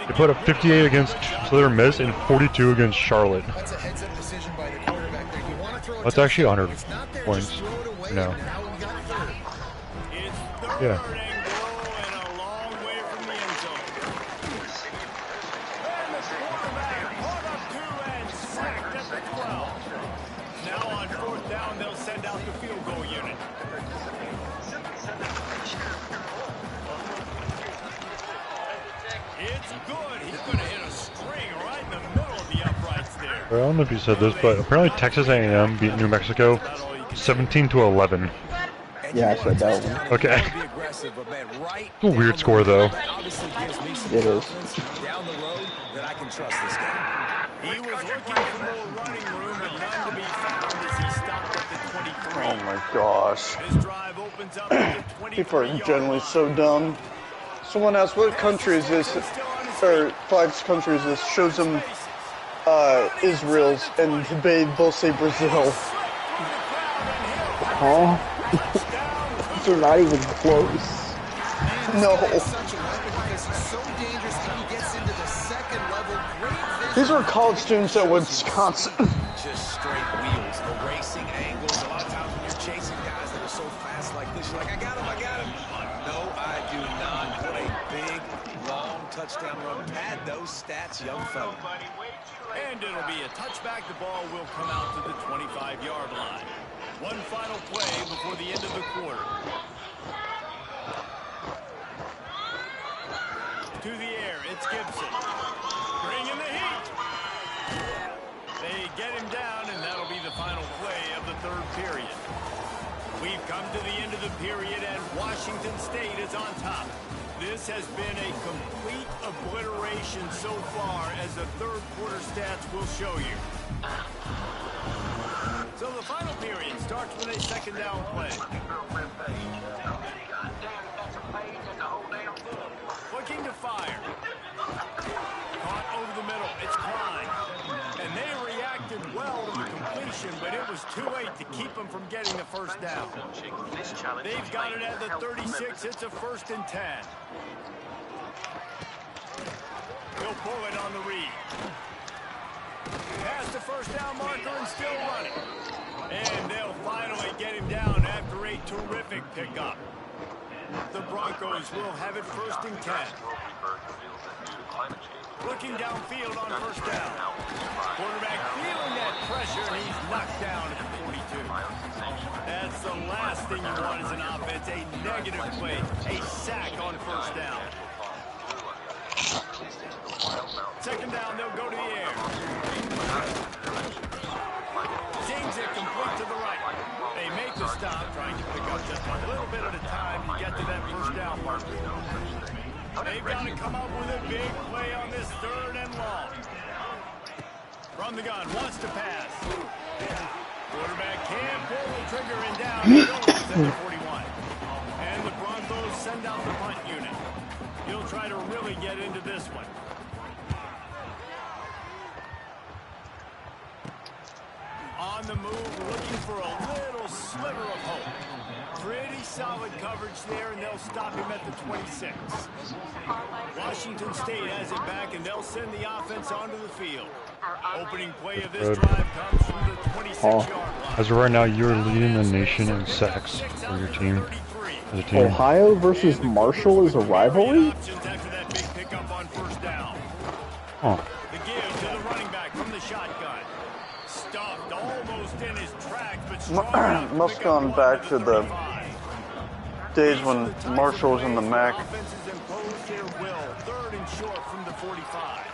They put up 58 against Southern Miss and 42 against Charlotte. That's a heads-up decision by the quarterback there. You want to throw a That's actually touchdown. 100 It's not there, points. just throw it away, No. and now we got third. It's third Yeah. and goal and a long way from the end zone. And the quarterback pulled up 2 and sacked at the 12. Now on fourth down, they'll send out the field goal unit. It's good. He's going to hit a string right in the middle of the uprights there. I don't know if you said this, but apparently Texas A&M beat New Mexico 17-11. Yeah, I said that one. Okay. impressive, but man, right. It's a weird score though. Obviously gives me some It is. confidence down the road that I can trust this game. He was looking for more running room, but none to be found as he stopped at the 23. Oh my gosh. This drive opens up at the 23. People are generally so dumb. Someone asked, what country is this? Or 5 countries this? Shows them Israel's, and they both say Brazil. Huh? They're not even close. No. These are college students at Wisconsin. Just straight wheels, erasing angles. A lot of times when you're chasing guys that are so fast like this, you're like, I got him. No, I do not. What a big, long touchdown run. Pad those stats, young fella. And it'll be a touchback. The ball will come out to the 25-yard line. One final play before the end of the quarter. To the air, it's Gibson. Bringing the heat. They get him down, and that'll be the final play of the third period. We've come to the end of the period, and Washington State is on top. This has been a complete obliteration so far, as the third quarter stats will show you. So the final period starts with a second down play. Looking to fire. Caught over the middle. It's Klein. And they reacted well to the completion, but it was too late to keep them from getting the first down. They've got it at the 36. It's a 1st and 10. He'll pull it on the read. Past the first down marker and still running. And they'll finally get him down after a terrific pickup. The Broncos will have it 1st and 10. Looking downfield on first down. Quarterback feeling that pressure, and he's knocked down at the 42. That's the last thing you want as an offense, a negative play, a sack on first down. Second down, they'll go to the air. Zings it complete to the right. They make the stop, trying to pick up just a little bit at a time to get to that first down marker. They've got to come up with a big play on this 3rd and long. From the gun, wants to pass. Quarterback can't pull the trigger and down. At the 41. And the Broncos send out the punt unit. He'll try to really get into this one. On the move, looking for a little sliver of hope. Pretty solid coverage there, and they'll stop him at the 26. Washington State has it back, and they'll send the offense onto the field. Opening play of this drive comes from the 26-yard line. As of right now, you're leading the nation in sacks for your team. As a team. Ohio versus Marshall is a rivalry? Oh. The give to the running back from the shotgun. Stuffed almost in his tracks, but strong. Must have gone back to the days when Marshall was in the MAC. Offenses impose their will. 3rd and short from the 45.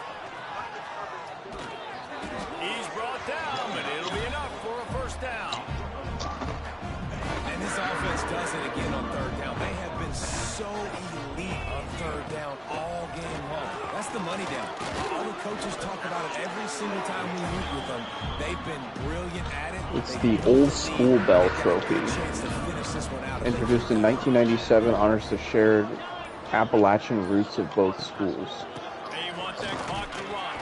He's brought down, but it'll be enough for a first down. And this offense does it again on 3rd down. They have been so elite on 3rd down all game long. That's the money down. All the coaches talk about it every single time we meet with them. They've been brilliant at it. It's the Old School Bell Trophy. Introduced in 1997, honors the shared Appalachian roots of both schools. They want that clock to run.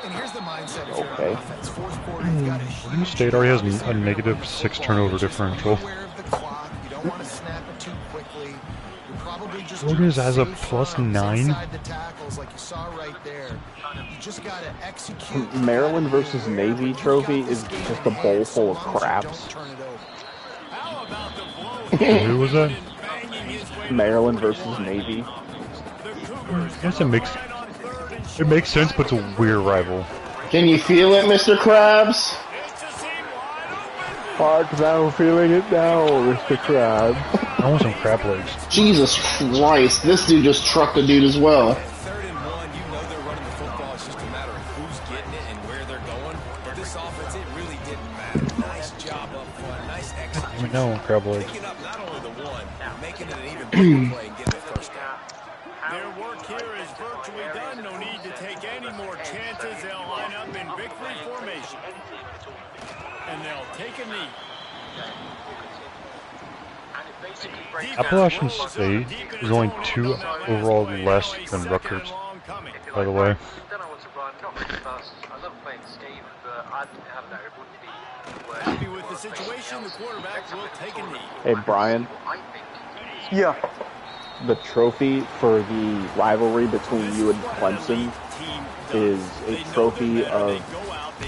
And here's the mindset if you're Okay. on offense. 4th quarter, you've got a Oregon State already has a -6 turnover differential. aware of the clock. You don't want to snap it too quickly. You're probably just Oregon has a safe +9. inside the tackles like you saw right there. You just got to execute. Maryland versus Navy trophy is just a bowl full of craps. Don't turn it over. How about the blow? Who was that? Banging his way Maryland versus Navy. the Cougars I guess it makes sense, but it's a weird rival. Can you feel it, Mr. Krabs? It's a seam wide open. Park thou feeling it now, Mr. Crab. I want some crab legs. Jesus Christ, this dude just trucked a dude as well. 3rd and 1, you know they're running the football. It's just a matter of who's getting it and where they're going. But this offense, it really didn't matter. Nice job up front, nice execution. No, crab legs. Picking up not only the one, making it an even bigger play and getting the first down. Their work here is virtually done. No need to take any more chances. They'll line up in victory formation. And they'll take a knee. Appalachian State is only 2 overall less than Rutgers, by the way. Happy with the situation, the quarterback will take a knee. Hey, Brian. Yeah. The trophy for the rivalry between you and Clemson is a trophy of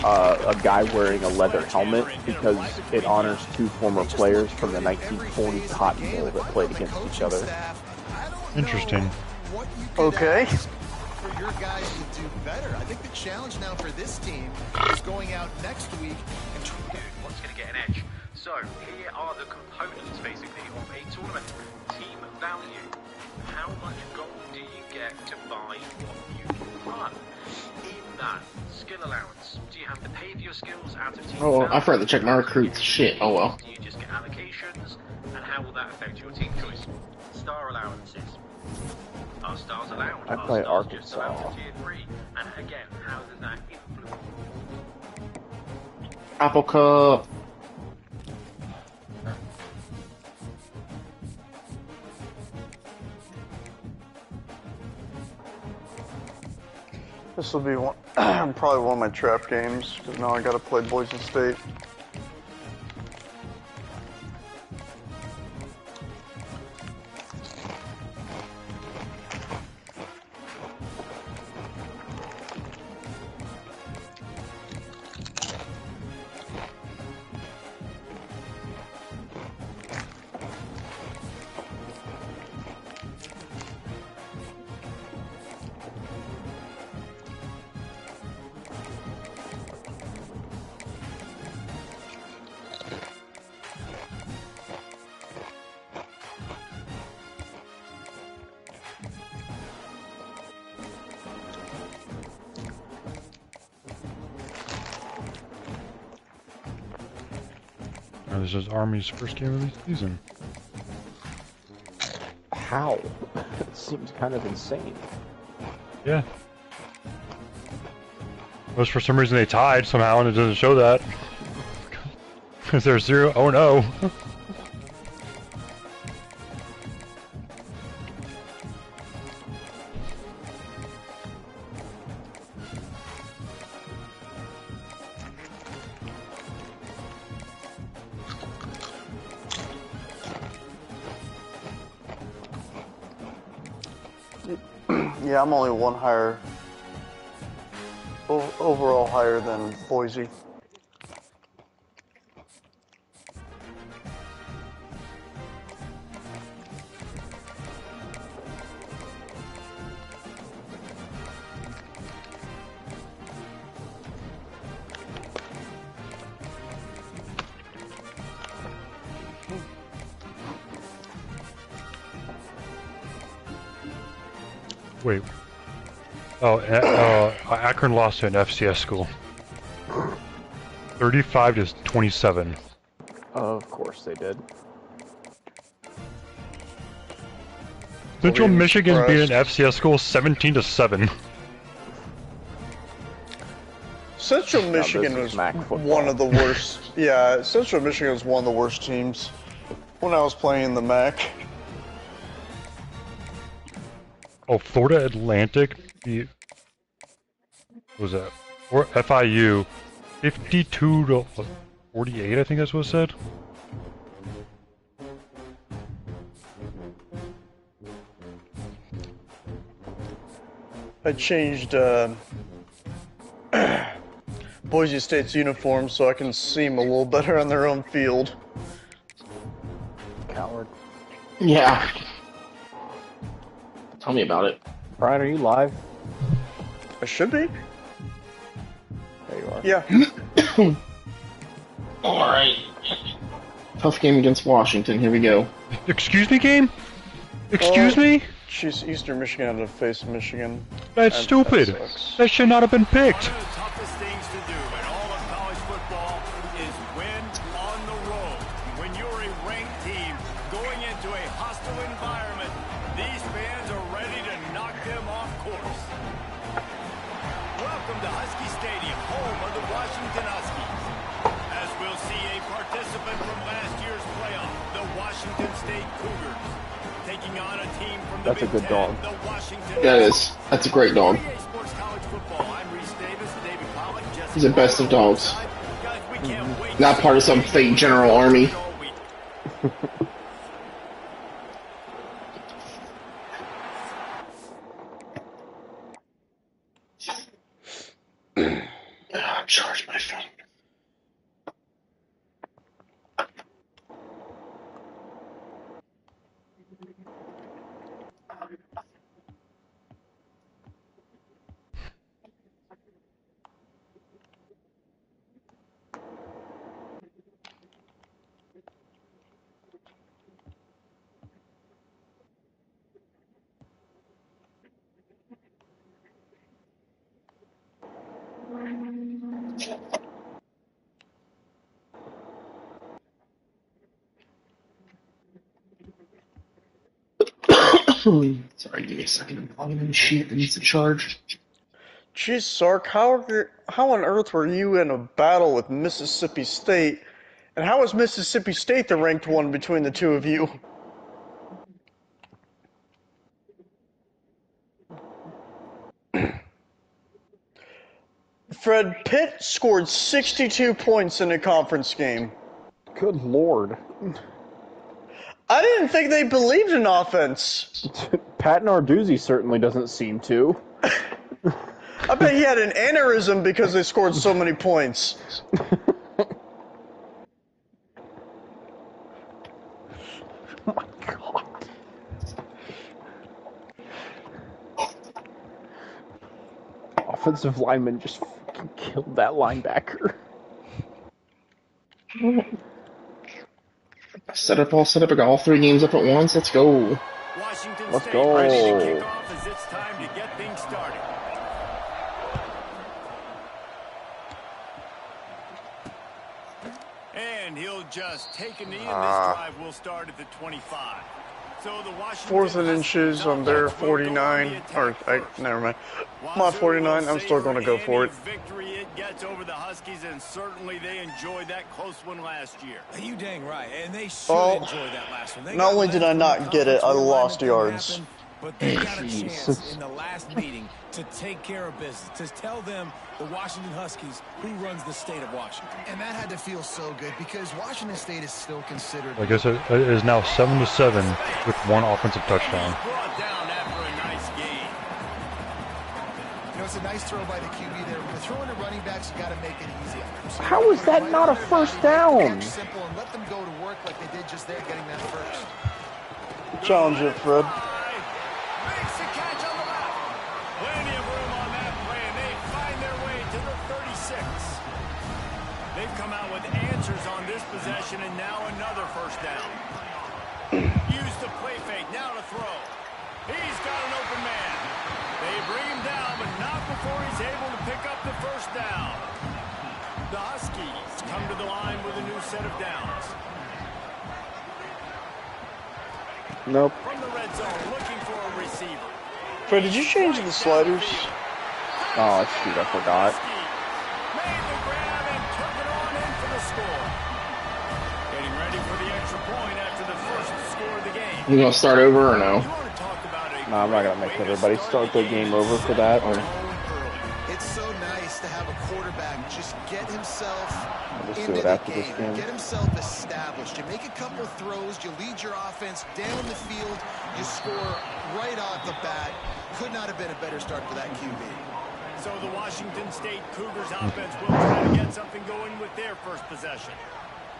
a guy wearing a leather helmet because it honors 2 former players from the 1940 Cotton Bowl that played against each other. Interesting. Okay. For your guys to do better. I think the challenge now for this team is going out next week and what's going to get an edge. So here are the components basically of a tournament. Team value. How much gold do you get to buy what you run? In that, skill allowance. Do you have to pay for your skills out of team Oh, value? I forgot to check my recruits. Shit. Oh well. Do you just get allocations? And how will that affect your team choice? Star allowances. Are stars allowed? I Are play stars just Arkansas. allowed to tier 3? And again, how does that influence? Apple Cup. This will be one, probably one of my trap games, because now I gotta play Boise State. This is Army's first game of the season. How? It seems kind of insane. Yeah. Well, for some reason they tied somehow, and it doesn't show that. Is there 0? Oh no. Yeah, I'm only one higher, overall higher than Boise. Wait. Oh, Akron lost to an FCS school. 35-27. Of course they did. Central Well, Michigan beat an surprised. FCS school 17-7. Central this Michigan is was MAC football. one of the worst. Yeah, Central Michigan was one of the worst teams when I was playing in the MAC. Oh, Florida Atlantic beat. What was that? Or FIU 52-48, I think that's what it said. I changed Boise State's uniform so I can see them a little better on their own field. Coward. Yeah. Tell me about it. Brian, are you live? I should be. There you are. Yeah. Alright. Tough game against Washington. Here we go. Excuse me, game? Excuse me? She's Eastern Michigan had to face Michigan. That's stupid. That should not have been picked. One of the toughest things to do in all of college football is win on the road. When you're a ranked team going into a hostile environment, these fans are ready to knock them off course. Welcome to Husky Stadium, home of the Washington Huskies. As we'll see a participant from last year's playoff, the Washington State Cougars, taking on a team from the That's a Big good Ten, dog. the Washington That is. That's a great dog. Sports College Football. I'm Reese Davis, David Pollock, Jesse He's the best of dogs. Guys, we can't wait Not part of some fake general army. Charge my phone. Sorry, give me a second. I'm plugging in shit that needs to charge. Jeez, Sark, how on earth were you in a battle with Mississippi State? And how is Mississippi State the ranked one between the two of you? Fred, Pitt scored 62 points in a conference game. Good lord. I didn't think they believed in offense. Pat Narduzzi certainly doesn't seem to. I bet he had an aneurysm because they scored so many points. Oh my god. Offensive lineman just fucking killed that linebacker. Set up. I got all 3 games up at once. Let's go. Washington Let's State go. ready to kick off as it's time to get things started. And he'll just take a knee, and this drive will start at the 25. So the Washington 4th and inches on their 49, or never mind. I'm on 49. I'm still going to go for it. Victory it gets over the Huskies, and certainly they enjoyed that close one last year. You dang right, and they should enjoy that last one. Not only did I not get it, I lost yards. But they got a chance in the last meeting to take care of business, to tell them, the Washington Huskies, who runs the state of Washington. And that had to feel so good because Washington State is still considered. I guess it is now 7-7 with 1 offensive touchdown. Brought down after a nice game. You know, it's a nice throw by the QB there. When you're throwing to running backs, you got to make it easy. So How is that not a first down? Simple and let them go to work like they did just there, getting that first. Challenge it, Fred. Makes the catch on the left. Plenty of room on that play, and they find their way to the 36. They've come out with answers on this possession, and now another first down. Use the play fake, now to throw. He's got an open man. They bring him down, but not before he's able to pick up the first down. The Huskies come to the line with a new set of downs. Nope. From the red zone, looking for a receiver. Fred, did you change the sliders? Oh, shoot, I forgot. Made the grab and took it on in for the score. Getting ready for the extra point after the first score of the game. You gonna start over or no? You want to talk about a No, I'm not gonna make everybody start their game over for that. Or It's so nice to have a quarterback just get himself I'll just do into it the after this game. get himself established. You make a couple throws, you lead your offense down the field, you score right off the bat. Could not have been a better start for that QB. So the Washington State Cougars offense will try to get something going with their first possession.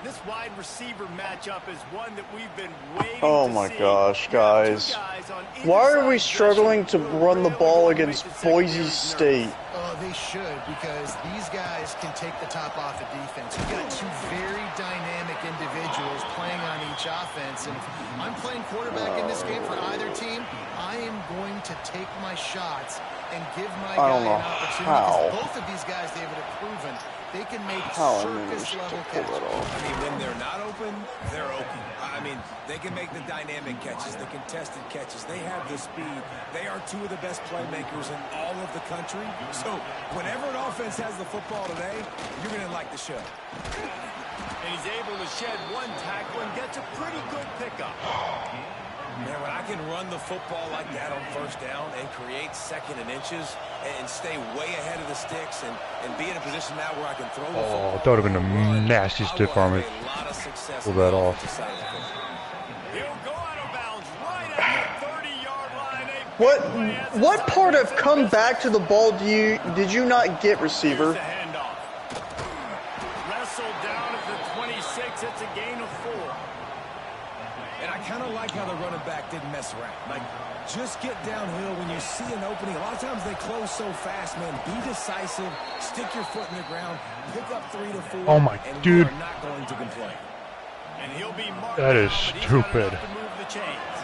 This wide receiver matchup is one that we've been waiting Oh to my see. gosh, guys. Why are we struggling to run the ball against Boise State? Oh, they should, because these guys can take the top off the defense. You've got 2 very dynamic individuals playing on each offense, and if I'm playing quarterback in this game for either team, I am going to take my shots and give my I guy don't know an opportunity. how. Both of these guys, David, have proven they can make circus-level catches. I mean, when they're not open, they're open. I mean, they can make the dynamic catches, the contested catches. They have the speed. They are two of the best playmakers in all of the country. So whenever an offense has the football today, you're going to like the show. And he's able to shed one tackle and gets a pretty good pickup. Man, when I can run the football like that on first down and create second and inches and stay way ahead of the sticks and be in a position now where I can throw the football. that would have been a nasty stiff arm. Pull that off. He'll go out of bounds right at the 30-yard line. What part of come back to the ball did you not get, receiver? Wrestled down at the 26. It's a gain of 4. And I kind of like how the running back didn't mess around. Like, just get downhill when you see an opening. A lot of times they close so fast, man. Be decisive. Stick your foot in the ground. Pick up 3 to 4. Oh my and dude. You are not going to complain. And he'll be marked That is down, but he's stupid. gonna have to move the chains.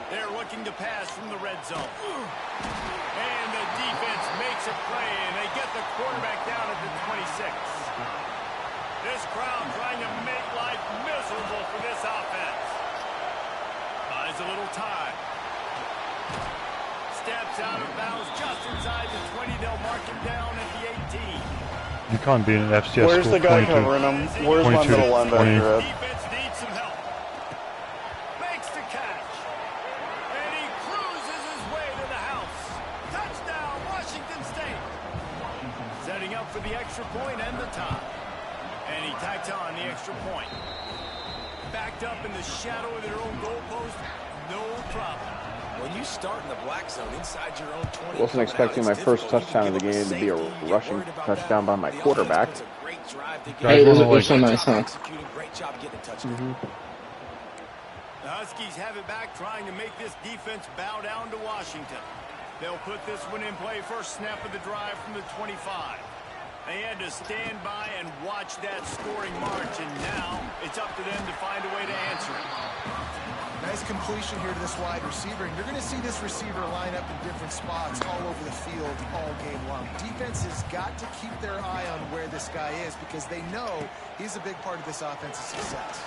They're looking to pass from the red zone. And the defense makes a play, and they get the quarterback down at the 26. This crowd trying to make life miserable for this offense. Buys a little time. Steps out of bounds just inside the 20. They'll mark him down at the 18. UConn being an FCS Where's school. the guy 22. covering him? Where's my 22, middle linebacker 20. at? Defense needs some help. Makes the catch. And he cruises his way to the house. Touchdown, Washington State. Setting up for the extra point and the tie. And he tacks on the extra point. Backed up in the shadow of their own goalpost, no problem. When you start in the black zone inside your own 20, Wasn't expecting my first touchdown of the game to be a rushing touchdown by my quarterback. Hey, those are so nice, huh? Great job getting a touchdown. The Huskies have it back, trying to make this defense bow down to Washington. They'll put this one in play, first snap of the drive from the 25. They had to stand by and watch that scoring march, and now it's up to them to find a way to answer it. Nice completion here to this wide receiver, and you're going to see this receiver line up in different spots all over the field all game long. Defense has got to keep their eye on where this guy is because they know he's a big part of this offense's success.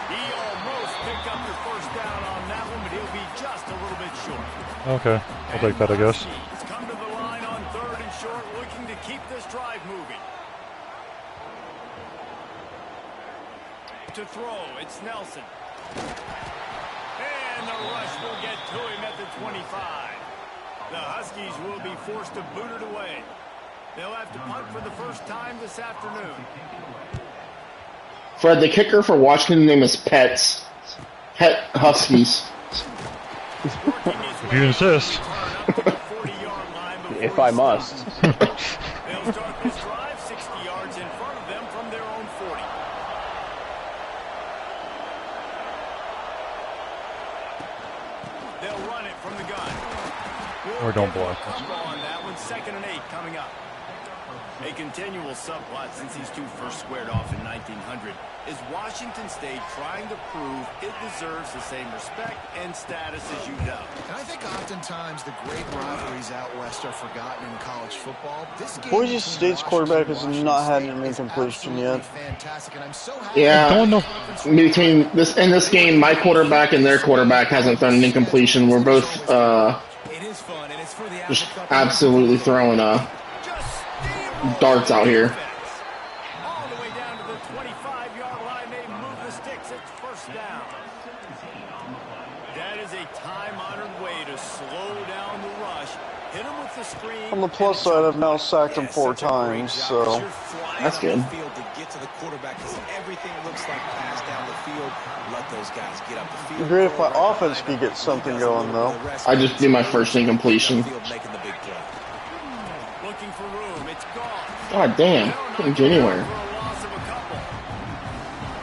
He almost picked up the first down on that one, but he'll be just a little bit short. Okay, I'll take that, I guess. He's come to the line on 3rd and short, looking to keep this drive moving. To throw, it's Nelson. And the rush will get to him at the 25. The Huskies will be forced to boot it away. They'll have to punt for the first time this afternoon. Fred, the kicker for Washington name is Pets. Pet Huskies. If you insist. If I must. They'll start this drive 60 yards in front of them from their own 40. They'll run it from the gun. Or don't block. On that one, 2nd and 8 coming up. A continual subplot since these two first squared off in 1900 is Washington State trying to prove it deserves the same respect and status as UW. And I think oftentimes the great rivalries out west are forgotten in college football. This game Boise State's quarterback has not had an incompletion yet. Fantastic, and I'm so happy. Yeah, Don't know. between this game, my quarterback and their quarterback hasn't thrown an incompletion. We're both It is fun, and it's for the just absolutely throwing darts out here. All the way down to the 25-yard line. They move the sticks. It's first down. That is a time-honored way to slow down the rush. Hit him with the screen. On the plus side, I've now sacked him 4 times, so that's good. To get to the quarterback, because everything looks like pass down the field. Let those guys get up the field. it'd be great if my offense could get something going, though. I just do my first incompletion. Making the big play. Looking for room. It's gone. God damn, couldn't get anywhere. For a loss of a couple.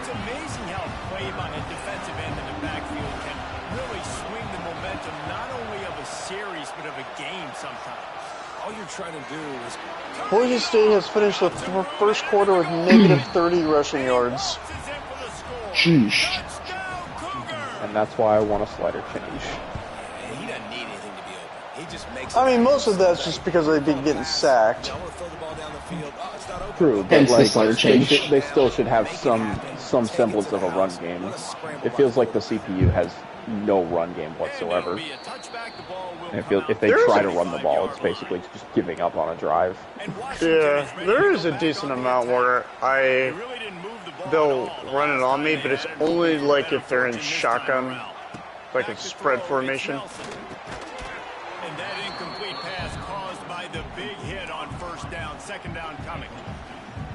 It's amazing how a play by a defensive end in the backfield can really swing the momentum not only of a series but of a game sometimes. All you're trying to do is Boise State has finished the first quarter with negative 30 rushing yards. Sheesh. Touchdown, Cougars! And that's why I want a slider change. He doesn't need anything to be open. He just makes I mean, most of that's just because they've been getting sacked. True, but Hence the like slider change. they still should have some semblance of a run game. It feels like the CPU has no run game whatsoever. And if they try to run the ball, it's basically just giving up on a drive. Yeah, there is a decent amount where they'll run it on me, but it's only like if they're in shotgun, like in spread formation. And that incomplete pass caused by the big hit on first down, second down coming.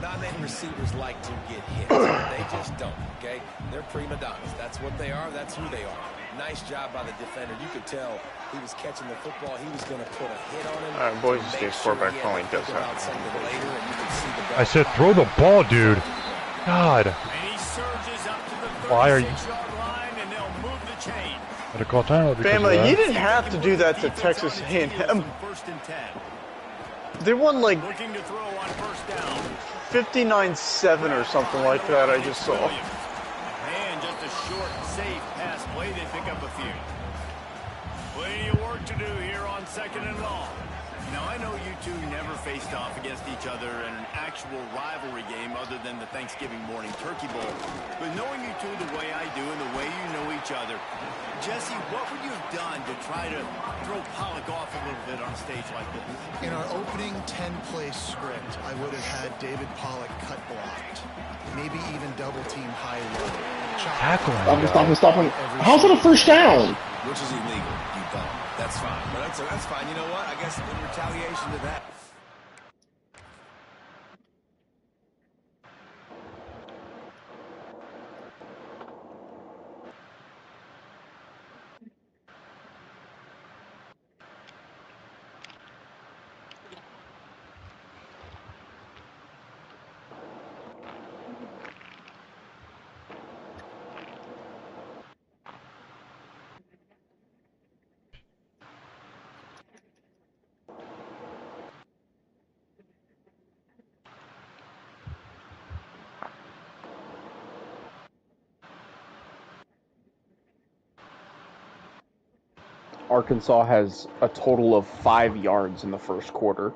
Non-name receivers like to get hit. They just don't, okay? They're prima donnas. That's what they are. That's who they are. Nice job by the defender. You could tell he was catching the football. He was going to put a hit on him. Boise State's quarterback probably does that. I said throw the ball, dude. God. Why are you... Gotta call timeout because Bama, you didn't have to do that to Texas A&M. They won like 59-7 or something like that, I just saw. And just a short, safe pass play, they pick up a few. Plenty of work to do here on second and long. Now, I know you two never faced off against each other in an actual rivalry game other than the Thanksgiving morning turkey bowl. But knowing you two the way I do and the way you know each other, Jesse, what would you have done to try to throw Pollock off a little bit on a stage like this? In our opening 10-play script, I would have had David Pollock cut blocked. Maybe even double team high-low. Stop him. How's it a first down? Which is illegal. You don't. That's fine. But that's fine. You know what? I guess in retaliation to that. Arkansas has a total of 5 yards in the first quarter.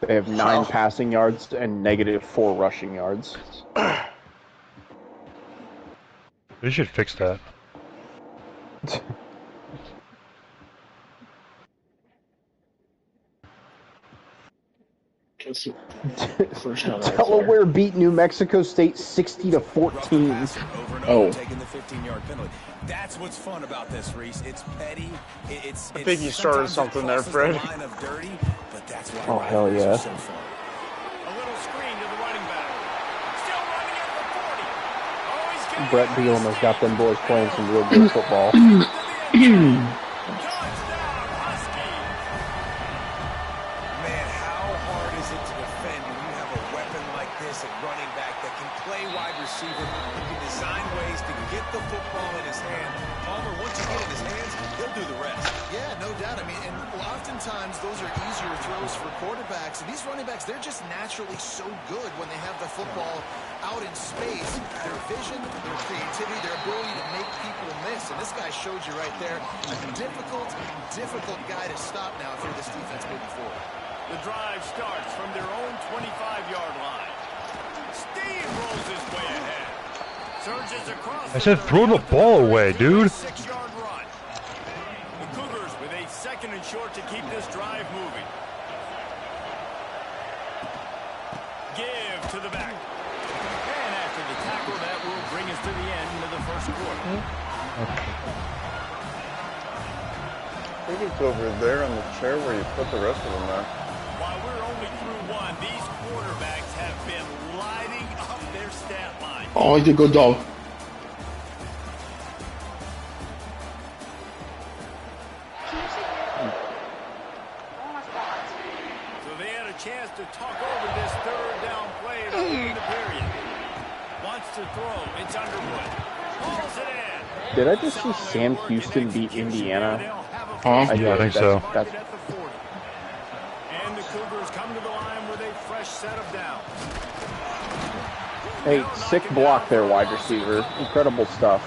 They have 9 passing yards and -4 rushing yards. They should fix that. Delaware beat New Mexico State 60-14. Oh. Taking the 15-yard penalty. That's what's fun about this, Reese. It's petty. I think you started something there, Fred. Dirty, but that's why oh, hell yeah. So fun. A little screen to the running back. Still running at the 40. Brett Bielema has got them boys playing some real good football. Those are easier throws for quarterbacks. And these running backs, they're just naturally so good when they have the football out in space. Their vision, their creativity, their ability to make people miss. And this guy showed you right there, a difficult guy to stop now if you're this defense moving forward. The drive starts from their own 25-yard line. Steamrolls his way ahead. Surges across. I said throw the ball away, dude. 6-yard run. The Cougars with a second and short to keep this drive moving. Give to the back. And after the tackle, that will bring us to the end of the first quarter. I think it's over there on the chair where you put the rest of them at. While we're only through one, these quarterbacks have been lighting up their stat line. Oh, he's a good dog. Chance to talk over this third down play to open the period. Wants to throw. It's Underwood. Pulls it in. Did I just see Sam Houston beat Indiana? Huh? Yeah, I think so. And the Cougars come to the line with a fresh set of downs. Hey, sick block there, wide receiver. Incredible stuff.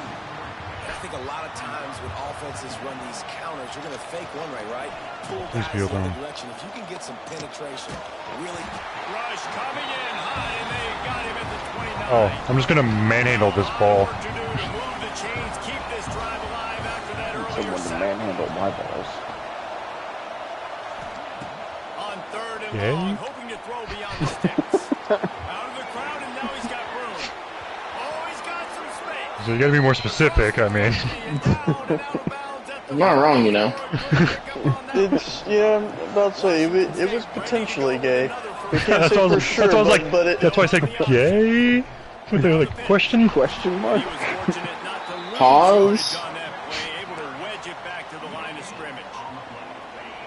I think a lot of times when offenses run these counters, you're going to fake one way, right? Pull guys in the direction. If you can get some penetration, really. Rush coming in high, and they got him at the 29. Oh, I'm just going to manhandle this ball. Move the chains, keep this drive alive after that earlier Someone to manhandle my balls. On 3rd and long, hoping to throw beyond the sticks. Out of the crowd, and now he's got room. Oh, he's got some space. So you got to be more specific, I mean. You're not wrong, you know. It's, yeah, I'm about to say, it was potentially gay. We can't that's say why for sure, that's why I said gay? With the like, question mark? Pause. Able to wedge it back to the line of scrimmage.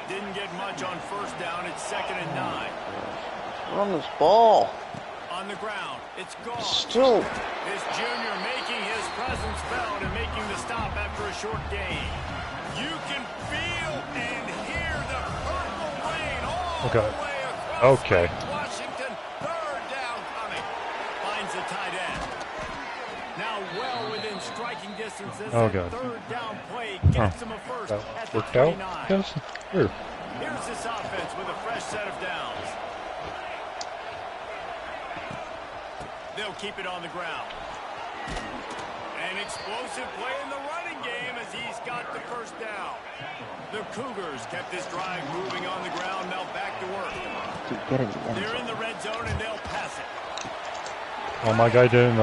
Didn't get much on 1st down. It's 2nd and 9. Run this ball. On the ground, it's gone. Still. This junior making his presence felt and making the stop after a short gain. You can feel and hear the purple rain all the way across Washington. 3rd down coming. Finds the tight end. Now well within striking distance. This 3rd down play gets him a first at the 29. Yes. Here. Here's this offense with a fresh set of downs. They'll keep it on the ground. An explosive play in the running game as he's got the 1st down. The Cougars kept this drive moving on the ground. Now back to work. They're in the red zone and they'll pass it. Oh, my guy didn't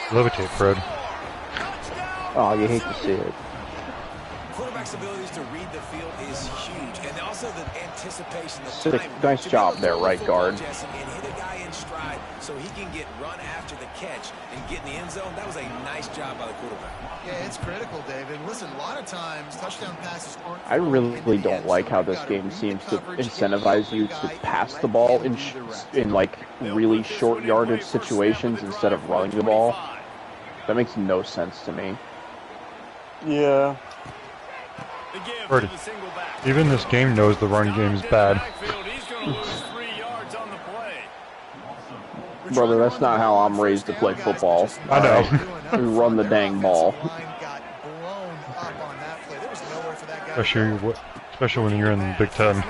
levitate, Fred. Oh, you hate to see it. Quarterback's abilities to read the field is huge, and also the anticipation. Nice job there, right guard. And hit a guy in stride so he can get run after the catch and get in the end zone. That was a nice job by the quarterback. Yeah, it's critical, David. Listen, a lot of times touchdown passes aren't. I really don't like how this game seems to incentivize you to pass the ball in like really short yardage situations instead of running the ball. That makes no sense to me. Yeah. Fred, even this game knows the run game is bad. Brother, that's not how I'm raised to play football. I know. We run the dang ball. Especially when you're in the Big Ten.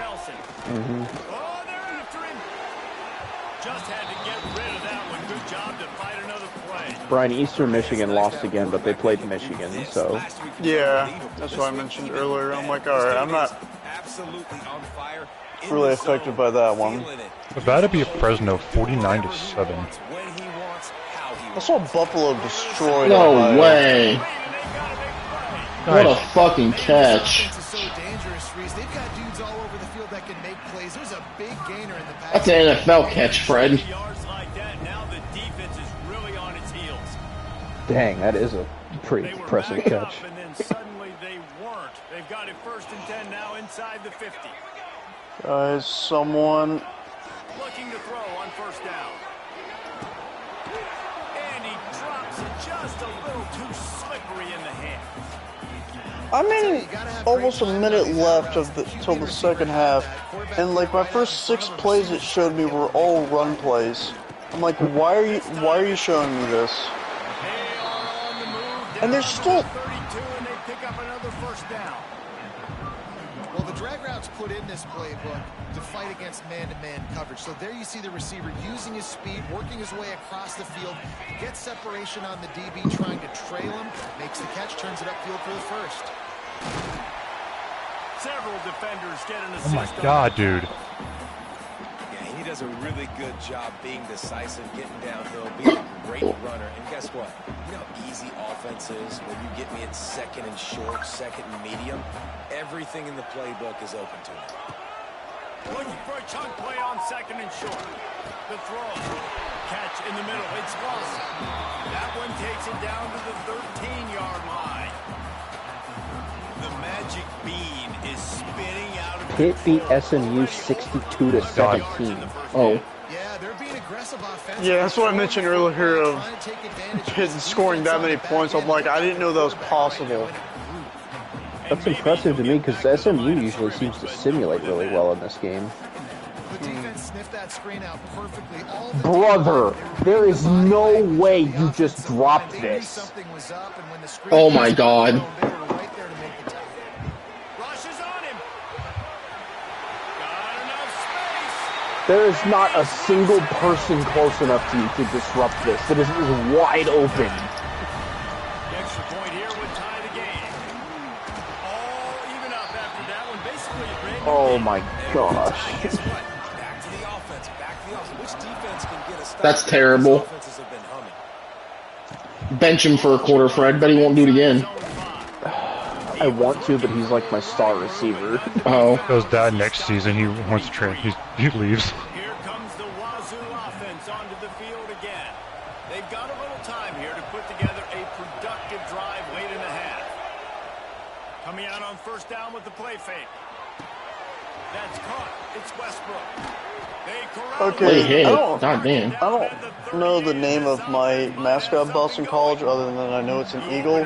Brian, Eastern Michigan lost again, but they played Michigan, so... Yeah, that's what I mentioned earlier. I'm like, alright, I'm not really affected by that one. About to be a Fresno, 49-7. I saw Buffalo destroy No Ohio. way. What a fucking catch. That's an NFL catch, Fred. Dang, that is a pretty impressive catch. And then suddenly they weren't. They've got it 1st and 10 now inside the 50. Guys, someone... Looking to throw on 1st down. And he drops it just a little too slippery in the hand. I'm in almost a minute left of till the 2nd half, and like my first 6 plays it showed me were all run plays. I'm like, why are you showing me this? And they're still... 32 and they pick up another 1st down. Well, the drag routes put in this playbook to fight against man-to-man coverage. So there you see the receiver using his speed, working his way across the field, gets separation on the DB, trying to trail him, makes the catch, turns it upfield for the 1st. Several defenders get an assist. Oh my God, dude. He does a really good job being decisive, getting downhill, being a great runner. And guess what? You know how easy offense is when you get me at 2nd and short, 2nd and medium. Everything in the playbook is open to him. Looking for a chunk play on 2nd and short. The throw. Catch in the middle. It's Lawson. That one takes it down to the 13-yard line. The magic bean is spinning out of Pitt beat SMU 62-17. Oh. Yeah, they're being aggressive offensively. Yeah, that's what I mentioned earlier of Pitt scoring that many points. I'm like, I didn't know that was possible. That's impressive to me because SMU usually seems to simulate really well in this game. The defense sniffed that screen out perfectly. All the Brother, there is no way you just dropped this. Something was up, and when the screen Oh my God. they were right there to make the tackle. Rushes on him. Got enough space. There is not a single person close enough to you to disrupt this. It is wide open. The extra point here would tie the game. All even up after that one. Basically, a brand new Oh game. my gosh. Guess what? Back to the offense. Back to the offense. Which defense can get a stop? That's terrible. These offenses have been humming. Bench him for a quarter, Fred. Bet he won't do it again. I want to, but he's like my star receiver. Oh. Goes that next season, he wants to train. He leaves. Here comes the Wazoo offense onto the field again. They've got a little time here to put together a productive drive late in the half. Coming out on first down with the play fake. That's caught. It's Westbrook. They corral Okay, Hey, I don't, God damn. I don't know the name of my mascot at Boston College other than I know it's an eagle.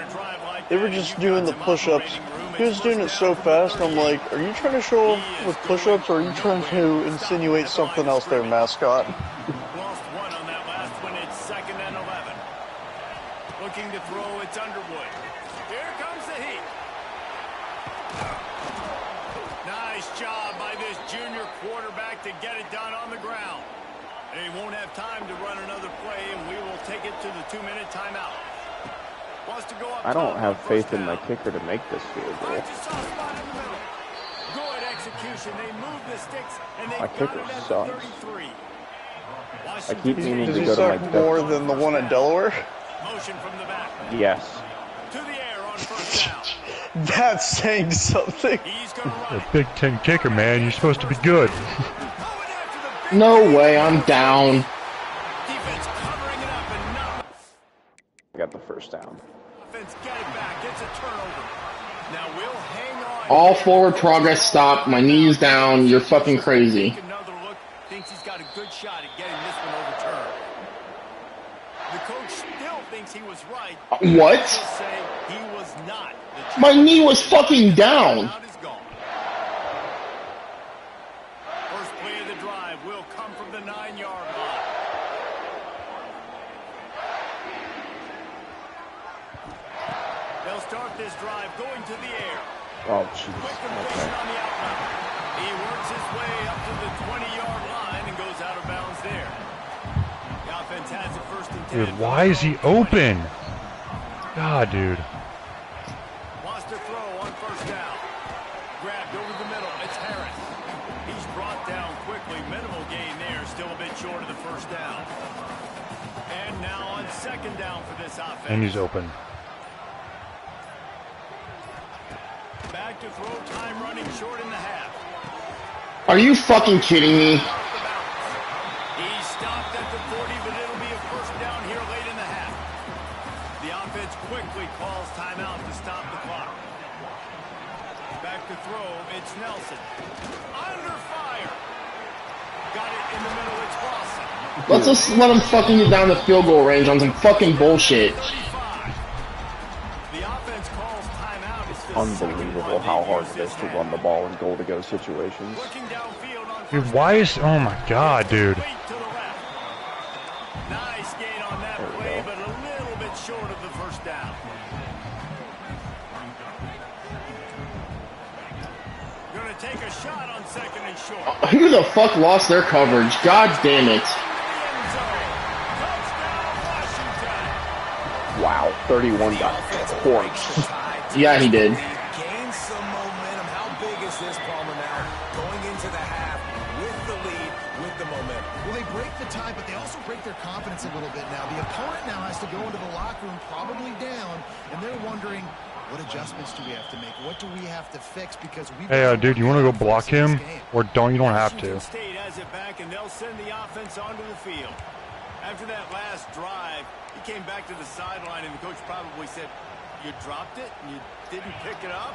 They were just doing the push-ups. He was doing it so fast, I'm like, are you trying to show off with push-ups or are you trying to insinuate something else there, mascot? Lost one on that last one. It's 2nd and 11. Looking to throw. It's Underwood. Here comes the heat. Nice job by this junior quarterback to get it done on the ground. They won't have time to run another play, and we will take it to the 2-minute timeout. Wants to go up I don't top have on faith first in my down. kicker to make this field goal. Finds a soft spot in the middle. Good execution. They move the sticks, and they My got kicker it at sucks. the 33. I keep meaning Does to he go to my suck more than the one at Delaware? Motion from the back. Yes. To the air on first down. That's saying something. He's going to run A it. Big Ten kicker, man. You're supposed to be good. Going after the big No way, I'm down. defense covering it up and not I got the first down. offense get it back. Gets a turnover. Now we'll hang on. All forward progress stopped. My knee's down. You're fucking crazy. Take another look. Thinks he's got a good shot at getting this one overturned. The coach still thinks he was right. What? Just say he was not. The My knee was fucking down. Out is gone. First play of the drive will come from the 9-yard line. They'll start this drive going to the air. Oh, jeez. Quick completion Okay. on the out route. He works his way up to the 20-yard line and goes out of bounds there. The offense has it 1st and 10. Dude, why is he open? God, dude. Wants to throw on first down. Grabbed over the middle. It's Harris. He's brought down quickly. Minimal gain there. Still a bit short of the first down. And now on 2nd down for this offense. And he's open. Back to throw. Time running short in the half. Are you fucking kidding me? Off the bounce. He's stopped at the 40, but it'll be a first down here late in the half. The offense quickly calls timeout to stop the clock. Back to throw. It's Nelson. Under fire. Got it in the middle. It's Boston. Let's just let him fucking get down the field goal range on some fucking bullshit. 35. The offense calls timeout. It's the Unbelievable how hard it is to run the ball in goal-to-go situations. Looking downfield on Dude, first why is... Oh my God, dude. Wait to the left. Nice gain on that There we play, go. but a little bit short of the first down. Going to take a shot on 2nd and short. Who the fuck lost their coverage? God damn it. End zone. Touchdown, Washington. Wow, 31 got torched. Yeah, he did. Gain some momentum. How big is this, Palmer, now? Going into the half with the lead, with the momentum. Well, they break the tie, but they also break their confidence a little bit now. The opponent now has to go into the locker room probably down, and they're wondering, what adjustments do we have to make? What do we have to fix? Because we Hey, dude, you want to go block him? Or don't? You don't have to. Washington State has it back, and they'll send the offense onto the field. After that last drive, he came back to the sideline, and the coach probably said, you dropped it and you didn't pick it up?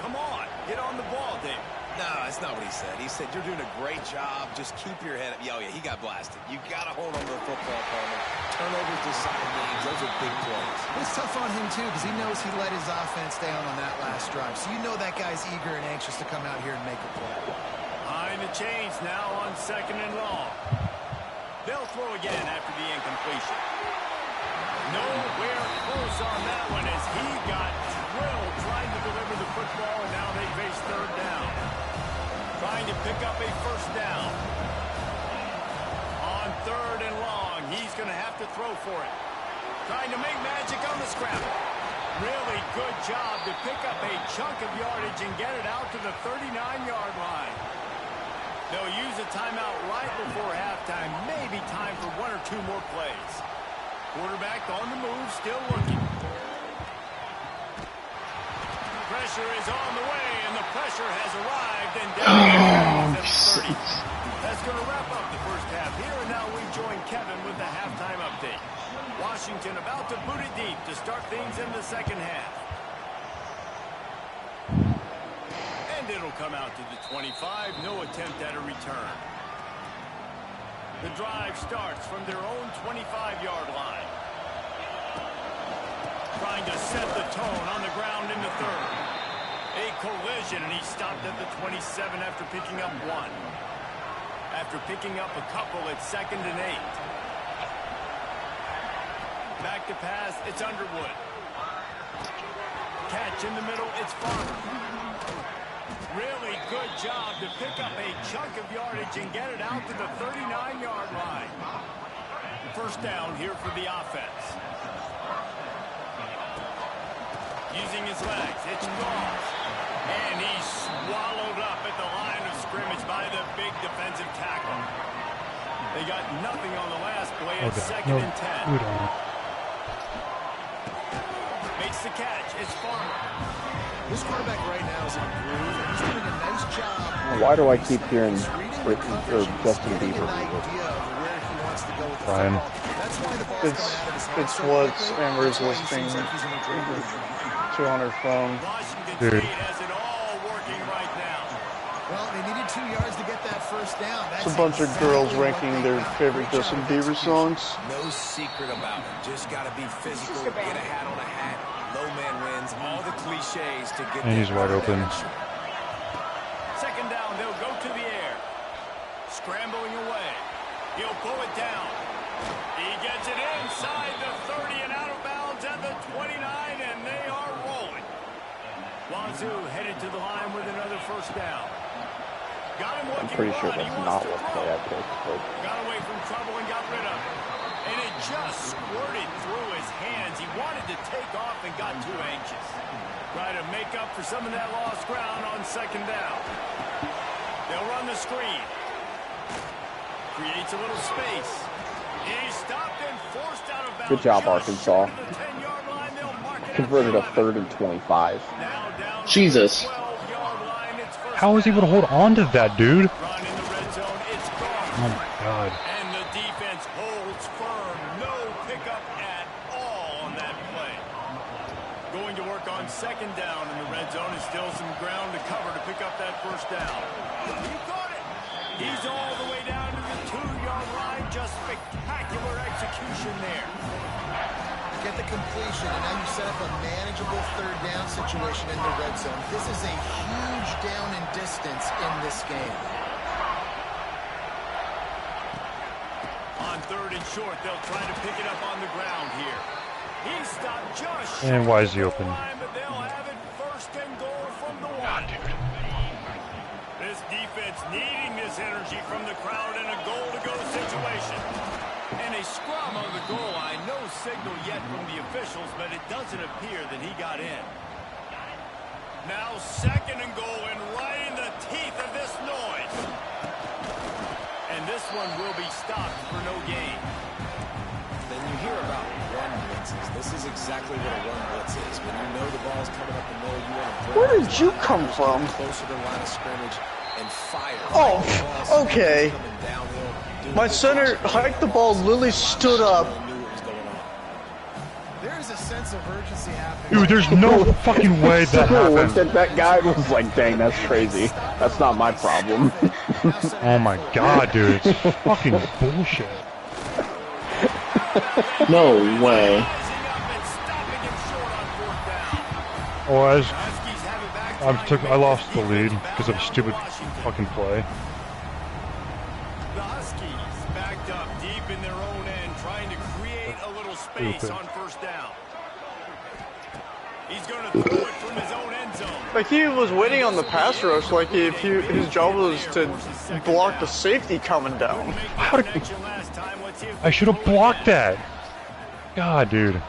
Come on, get on the ball, Dave. No, that's not what he said. He said, you're doing a great job. Just keep your head up. Oh, yeah, he got blasted. You got to hold on to the football, Palmer. Turnovers decide games. Those are big plays. It's tough on him, too, because he knows he let his offense down on that last drive. So you know that guy's eager and anxious to come out here and make a play. Hines Calling the change now on 2nd and long. They'll throw again after the incompletion. Nowhere close on that one as he got drilled trying to deliver the football, and now they face 3rd down. Trying to pick up a 1st down. On 3rd and long, he's going to have to throw for it. Trying to make magic on the scramble. Really good job to pick up a chunk of yardage and get it out to the 39-yard line. They'll use a timeout right before halftime. Maybe time for 1 or 2 more plays. Quarterback on the move, still looking. Pressure is on the way, and the pressure has arrived. And down at 30. That's going to wrap up the first half here, and now we join Kevin with the halftime update. Washington about to boot it deep to start things in the second half. And it'll come out to the 25. No attempt at a return. The drive starts from their own 25-yard line. Trying to set the tone on the ground in the 3rd. A collision, and he stopped at the 27 after picking up 1. After picking up a couple at 2nd and 8. Back to pass, it's Underwood. Catch in the middle, it's Farmer. Really good job to pick up a chunk of yardage and get it out to the 39-yard line. 1st down here for the offense. Using his legs, it's Goff. And he's swallowed up at the line of scrimmage by the big defensive tackle. They got nothing on the last play at 2nd and 10. Makes the catch, it's Farmer. This quarterback right now is in a groove, and he's doing a nice job. Why do I keep hearing Justin Bieber? Brian. It's what Amber's listening to on her phone. Dude. Has it all working right now. Well, they needed 2 yards to get that 1st down. It's a bunch of girls ranking their favorite Justin Bieber songs. No secret about it. Just got to be physical, get a hat on a hat, low man wins, all the cliches to get. And he's wide open. 2nd down, they'll go to the air. Scrambling away. He'll pull it down. He gets it inside the 30 and out of bounds at the 29, and they are rolling. Wazoo headed to the line with another 1st down. Got him looking. I'm pretty sure that's not what play I picked. But... Got away from trouble and got rid of it. And it just squirted through his hands. He wanted to take off and got too anxious. Try to make up for some of that lost ground on 2nd down. They'll run the screen. Creates a little space. He stopped and forced out of bounds. Good job, Arkansas. Converted a 3rd and 25. Jesus. How was he able to hold on to that, dude? Oh my god. And the defense holds firm. No pickup at all on that play. Going to work on 2nd down in the red zone. Is still some ground to cover to pick up that 1st down. He got it. He's all the way down to the 2-yard line. Just spectacular execution there. Get the completion, and now you set up a manageable 3rd down situation in the red zone. This is a huge down in distance in this game. On 3rd and short, they'll try to pick it up on the ground here. He stopped just And why is he open? but they'll have it 1st and goal from the 1. This defense needing this energy from the crowd in a goal-to-go situation. And a scrum on the goal line. No signal yet from the officials, but it doesn't appear that he got in. Now 2nd and goal, and right in the teeth of this noise. And this one will be stopped for no gain. Then you hear about run blitzes. This is exactly what a run blitz is. When you know the ball's coming up the middle, you want to Where did you come from? Closer to the line of scrimmage and fire. Oh, okay. My center hiked the ball, Lily stood up. There's a sense of urgency happening. Dude, there's no fucking way that happened. That guy was like, dang, that's crazy. That's not my problem. Oh my god, dude, it's fucking bullshit. No way. Oh, I lost the lead because of a stupid fucking play. The Huskies backed up deep in their own end, trying to create a little space on first down. He's going to throw it from his own end zone. Like he was waiting on the pass rush, like if his job was to block the safety coming down. How did I should have blocked that. God, dude.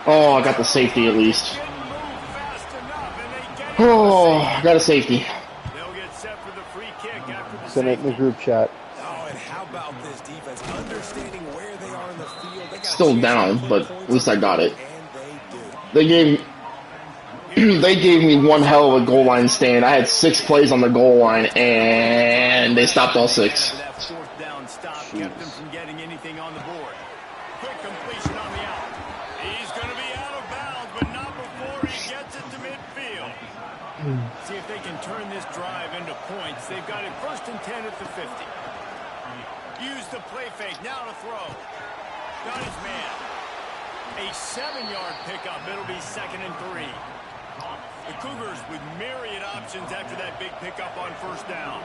Oh, I got the safety at least. Oh, I got a safety. They'll get set for the free kick after the Send it in the group chat. Oh, and how about this defense understanding where they are in the field? They got Still down, but at least I got it. and They gave me one hell of a goal line stand. I had 6 plays on the goal line, and they stopped all 6. That fourth down stop kept them from getting anything on the board. Quick completion on the out. He's going to be out of bounds, but not before he gets it to midfield. See if they can turn this drive into points. They've got it 1st and 10 at the 50. Use the play fake. Now to throw. Got his man. A 7-yard pickup. It'll be 2nd and 3. The Cougars with myriad options after that big pickup on first down.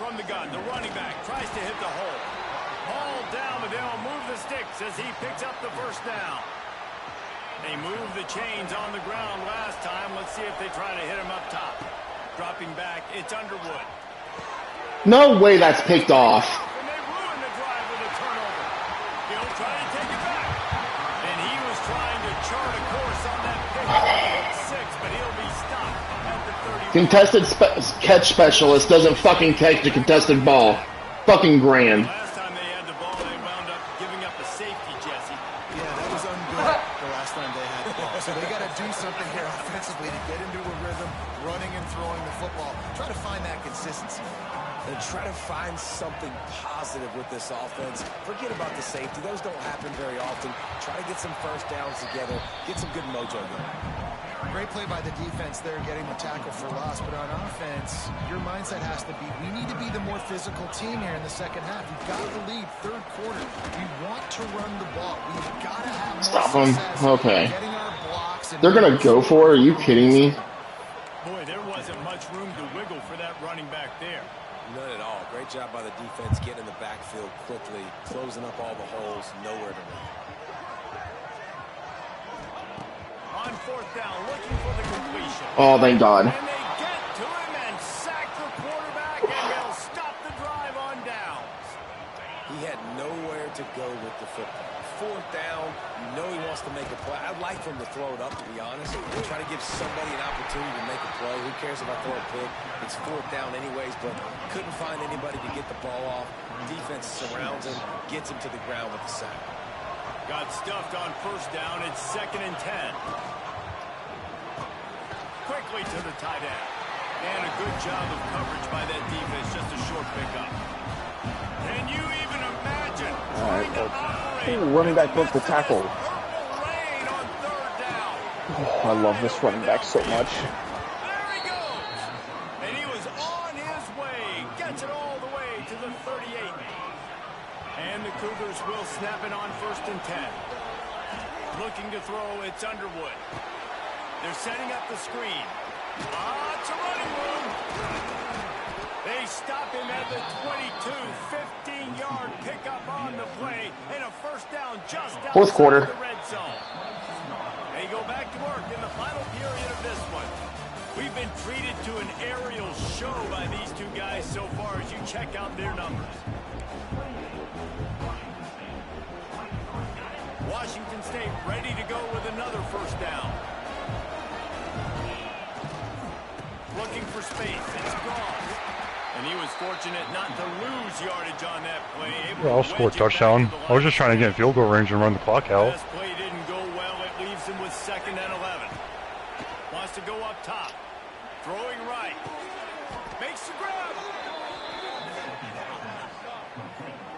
From the gun, the running back tries to hit the hole. Ball down, but they'll move the sticks as he picks up the first down. They moved the chains on the ground last time. Let's see if they try to hit him up top. Dropping back, it's Underwood. No way that's picked off. And they ruin the drive with a turnover. He'll try to take it back. And he was trying to chart a course on that pick. 6, but he'll be stopped at the 30. Contested catch specialist doesn't fucking catch a contested ball. Fucking grand. Last time they had the ball, they wound up giving up a safety, Jesse. Yeah, that was ungood the last time they had the ball. So they got to do something here offensively to get into a rhythm, running and throwing the football. Try to find that consistency. And try to find something positive with this offense. Forget about the safety. Those don't happen very often. Try to get some first downs together. Get some good mojo going. Great play by the defense there, getting the tackle for loss. But on offense, your mindset has to be, we need to be the more physical team here in the second half. You've got the lead, 3rd quarter. We want to run the ball. We've got to have more Stop them. Okay. getting our blocks. And They're gonna go for it? Are you kidding me? Boy, there wasn't much room to wiggle for that running back there. None at all. Great job by the defense getting in the backfield quickly, closing up all the holes, nowhere to run. On 4th down, looking for the completion. Oh, thank God. And they get to him and sack the quarterback, and they'll stop the drive on downs. He had nowhere to go with the football. 4th down, you know he wants to make a play. I'd like for him to throw it up, to be honest. Try to give somebody an opportunity to make a play. Who cares if I throw a pick? It's 4th down anyways, but couldn't find anybody to get the ball off. Defense surrounds him, gets him to the ground with the sack. Got stuffed on first down. It's 2nd and 10. Quickly to the tight end. And a good job of coverage by that defense. Just a short pickup. Can you even imagine trying to operate? Running back broke the tackle. Purple rain on 3rd down. Oh, I love this running back so much. There he goes. And he was on his way. Gets it all the way to the 38. And the Cougars will snap it on 1st and 10. Looking to throw, it's Underwood. They're setting up the screen. It's a running room. They stop him at the 22. 15-yard pickup on the play. And a first down just outside 4th quarter. the red zone. They go back to work in the final period of this one. We've been treated to an aerial show by these two guys so far as you check out their numbers. Washington State ready to go with another first down. Looking for space. It's gone. And he was fortunate not to lose yardage on that play. Yeah, I'll score a touchdown. I was just trying to get in field goal range and run the clock out. Last play didn't go well. It leaves him with 2nd and 11. Wants to go up top. Throwing right. Makes the grab.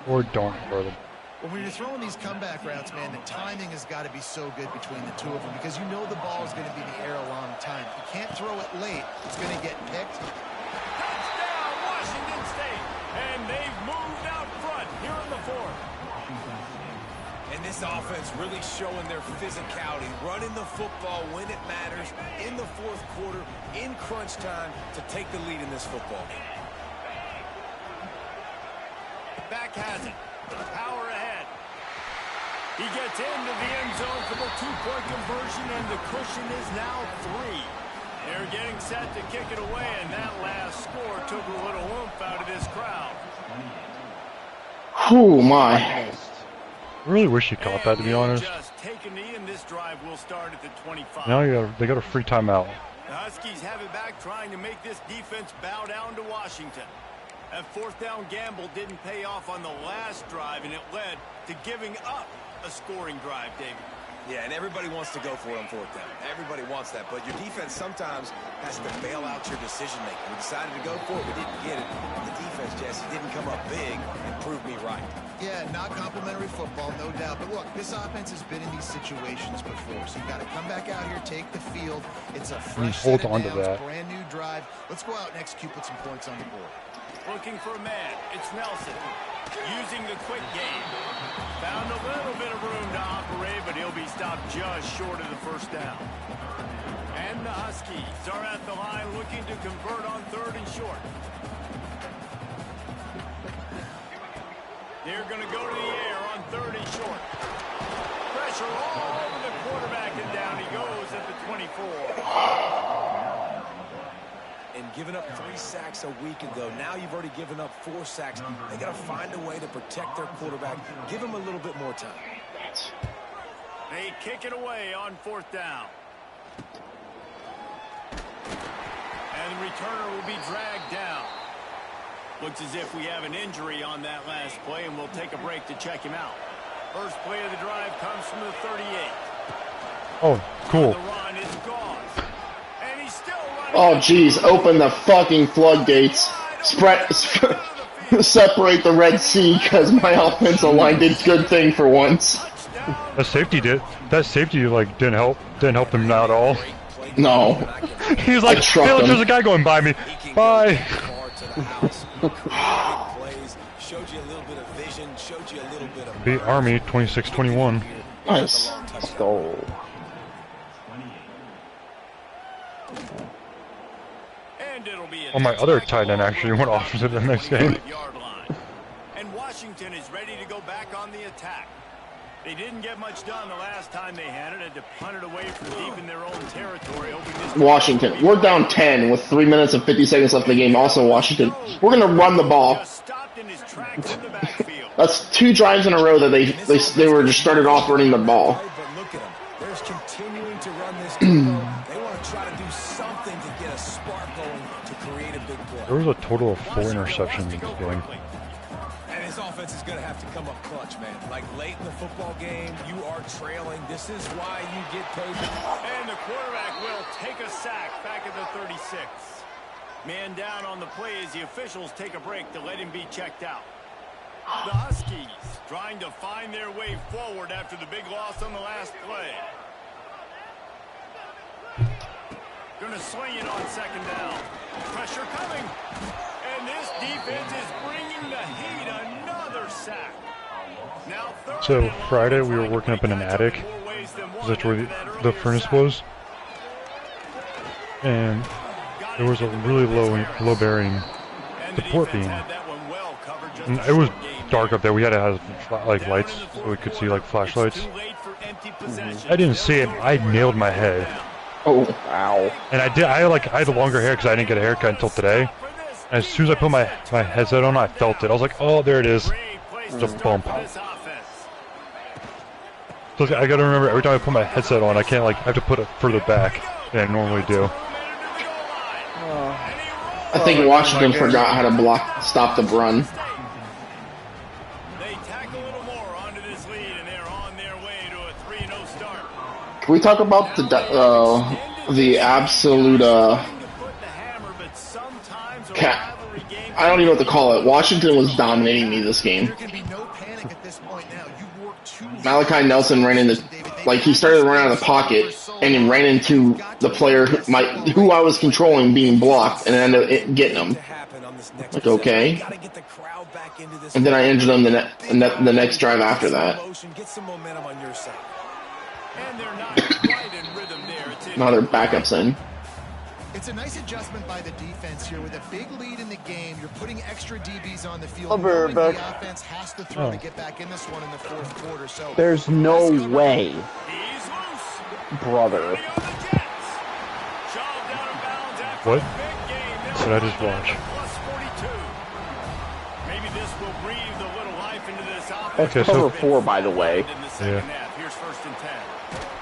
Or don't throw them. Well, when you're throwing these comeback routes, man, the timing has got to be so good between the two of them because you know the ball is going to be in the air a long time. If you can't throw it late, it's going to get picked. Touchdown, Washington State. And they've moved out front here in the 4th. And this offense really showing their physicality, running the football when it matters, in the fourth quarter, in crunch time, to take the lead in this football game. Back has it. Power ahead. He gets into the end zone for the two-point conversion, and the cushion is now 3. They're getting set to kick it away, and that last score took a little oomph out of this crowd. Oh, my. I really wish he caught that, to be honest. Just take a knee, and this drive will start at the 25. Now they got a free timeout. The Huskies have it back, trying to make this defense bow down to Washington. That fourth down gamble didn't pay off on the last drive, and it led to giving up a scoring drive, David. Yeah, and everybody wants to go for it on fourth down. Everybody wants that, but your defense sometimes has to bail out your decision-making. We decided to go for it. We didn't get it. The defense, Jesse, didn't come up big and prove me right. Yeah, not complimentary football, no doubt. But look, this offense has been in these situations before, so you got to come back out here, take the field. It's a fresh hold set of on to downs, that. brand new drive. Let's go out and execute, put some points on the board. Looking for a man. It's Nelson. Using the quick game. Found a little bit of room to operate, but he'll be stopped just short of the first down. And the Huskies are at the line looking to convert on 3rd and short. They're going to go to the air on 3rd and short. Pressure all over the quarterback, and down he goes at the 24. And giving up 3 sacks a week ago, now you've already given up 4 sacks. They got to find a way to protect their quarterback. Give him a little bit more time. They kick it away on 4th down. And the returner will be dragged down. Looks as if we have an injury on that last play, and we'll take a break to check him out. First play of the drive comes from the 38. Oh, cool. The run is gone. And he's still running. Oh, jeez. Open the fucking floodgates. Separate the Red Sea, because my offensive line did good thing for once. That safety like didn't help him out at all. No. He was like, hey, look, there's a guy going by me. Bye. Beat Army 26-21. Nice. Let's go. Oh, my other tight end actually went off into the next game. And Washington is ready to go back on the attack. They didn't get much done the last time they had it, to punt it away from deep in their own territory. Washington. We're down 10 with 3 minutes and 50 seconds left in the game. Also, Washington. We're going to run the ball. That's 2 drives in a row that they were just started off running the ball. But look at them. They're continuing to run this tempo. They want to try to do something to get a spark going to create a big play. There was a total of 4 interceptions in this game. And his offense is going to have to come up clutch, man. Like late in the football game, you are trailing. This is why you get paid. And the quarterback will take a sack back at the 36. Man down on the play as the officials take a break to let him be checked out. The Huskies trying to find their way forward after the big loss on the last play. Going to sling it on 2nd down. Pressure coming. And this defense is bringing the heat. Another sack. Now So Friday we were working up in an attic. That's where the furnace was. And there was a really low bearing support beam. And it was dark up there. We had to have like lights so we could see like flashlights. I didn't see it. I nailed my head. Oh, ow. And I had longer hair because I didn't get a haircut until today. And as soon as I put my headset on, I felt it. I was like, oh, there it is. It's a bump. So I gotta remember every time I put my headset on, I can't I have to put it further back than I normally do. I think Washington forgot how to stop the run. They tack a little more onto this lead, and they're on their way to a 3-0 start. Can we talk about the absolute I don't even know what to call it. Washington was dominating me this game. Malachi Nelson ran into, he started to run out of the pocket and he ran into the player who I was controlling being blocked and ended up getting him. Like, okay. And then I injured him the next drive after that. Get some momentum on your side. And they're not quite in rhythm there. Now their backups in. It's a nice adjustment by the defense here. With a big lead in the game, you're putting extra DBs on the field. I'll be right back. The offense has to throw to get back in this one in the fourth quarter. So There's no way, He's loose. brother. What? Should I just watch? Maybe this will breathe a little life into this offense. Okay, Cover so 4, by the way. yeah. Here's first and 10.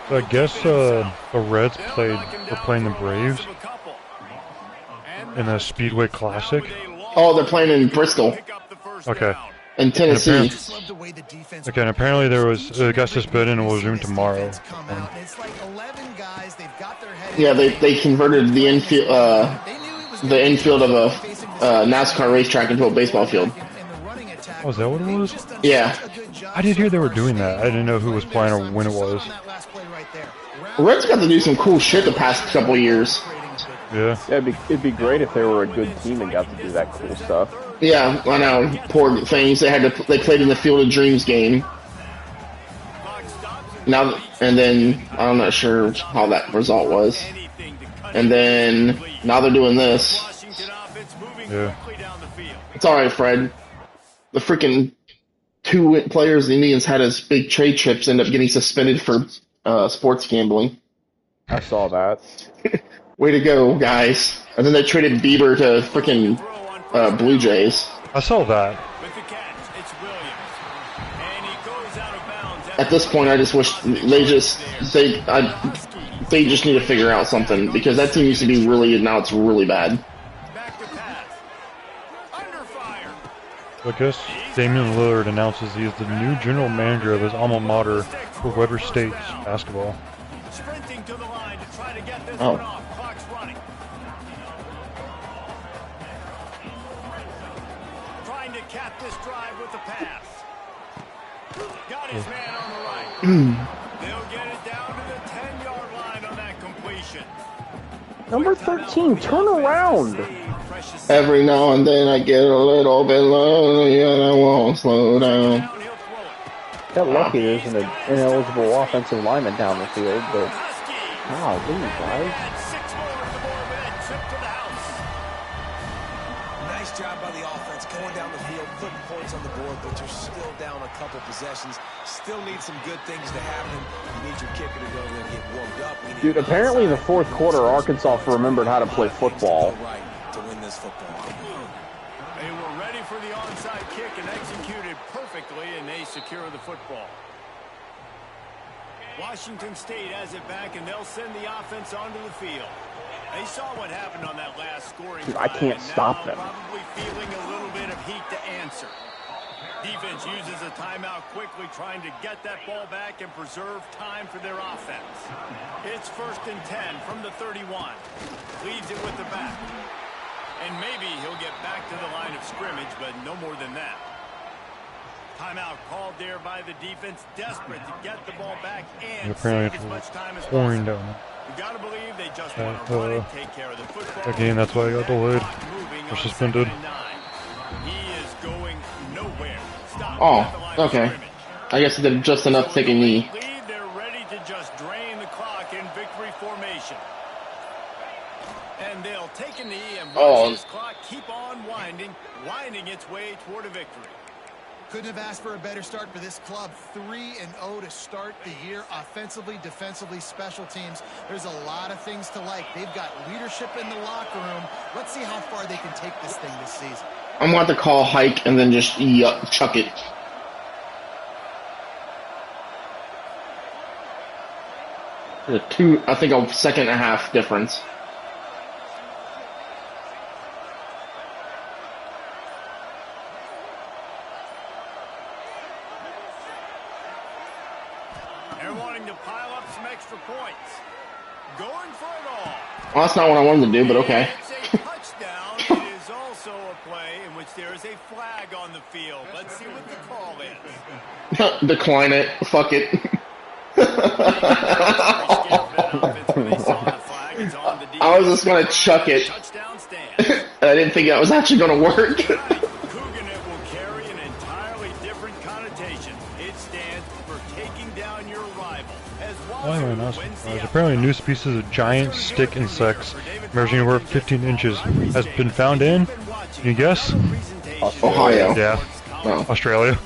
So I guess the Reds were playing the Braves in a Speedway Classic. Oh, they're playing in Bristol. Okay. In Tennessee. Okay, and apparently there was it got suspended and will resume tomorrow. Yeah, they converted the infield of a NASCAR racetrack into a baseball field. Oh, is that what it was? Yeah. I didn't hear they were doing that. I didn't know who was playing or when it was. Reds got to do some cool shit the past couple years. Yeah. It'd be great if they were a good team and got to do that cool stuff. Yeah, I know. Poor things. They played in the Field of Dreams game. Now and then I'm not sure how that result was. And then now they're doing this. Yeah. It's all right, Fred. The freaking 2 players the Indians had as big trade chips end up getting suspended for sports gambling. I saw that. Way to go, guys. And then they traded Bieber to freaking Blue Jays. I saw that. At this point, I just wish they just need to figure out something, because that team used to be really, now it's really bad. I guess Damian Lillard announces he is the new general manager of his alma mater for Weber State basketball. Oh. Trying to cap this drive with the pass. Got his man on the right. They'll get it down to the 10-yard line on that completion. Number 13, turn around. Every now and then I get a little bit lonely and I won't slow down. Got lucky there's an ineligible offensive lineman down the field, but golly, guys. Nice job by the offense going down the field, putting points on the board, but you're still down a couple possessions. Still need some good things to happen. You need your kicker to go in and get warmed up. Dude, apparently in the fourth quarter, Arkansas remembered how to play football. To win this football game. They were ready for the onside kick and executed perfectly, and they secure the football. Washington State has it back, and they'll send the offense onto the field. They saw what happened on that last scoring Dude, I can't stop them. Probably feeling a little bit of heat to answer. Defense uses a timeout quickly, trying to get that ball back and preserve time for their offense. It's first and 10 from the 31. Leads it with the back. And maybe he'll get back to the line of scrimmage, but no more than that. Timeout called there by the defense, desperate to get the ball back and apparently save as much time as pouring possible. down. You gotta believe they just want to run and take care of the football. Again, that's why I got delayed or suspended. He is going nowhere. Stop Oh, at the line of okay. scrimmage. I guess they did just enough taking me. They're ready to just drain the clock in victory formation. And they'll take a knee and watch this clock keep on winding its way toward a victory. Couldn't have asked for a better start for this club. 3-0 to start the year. Offensively, defensively, special teams. There's a lot of things to like. They've got leadership in the locker room. Let's see how far they can take this thing this season. I'm going to call hike and then just chuck it. I think a second and a half difference. They're wanting to pile up some extra points. Going for it all. Well, that's not what I wanted to do, but okay. It's a touchdown. It is also a play in which there is a flag on the field. Let's see what the call is. Decline it. Fuck it. I was just going to chuck it. I didn't think that was actually going to work. Coogan will carry, and apparently a new species of giant stick insects measuring over 15 inches has been found in, can you guess? Ohio. Yeah, Oh. Australia.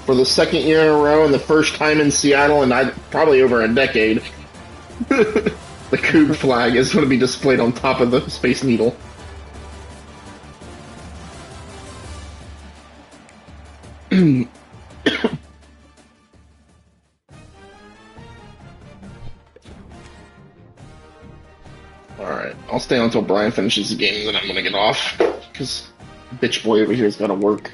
For the second year in a row and the first time in Seattle in probably over a decade, the Coug flag is going to be displayed on top of the Space Needle. Alright, I'll stay until Brian finishes the game, and then I'm going to get off, because bitch boy over here's got to work.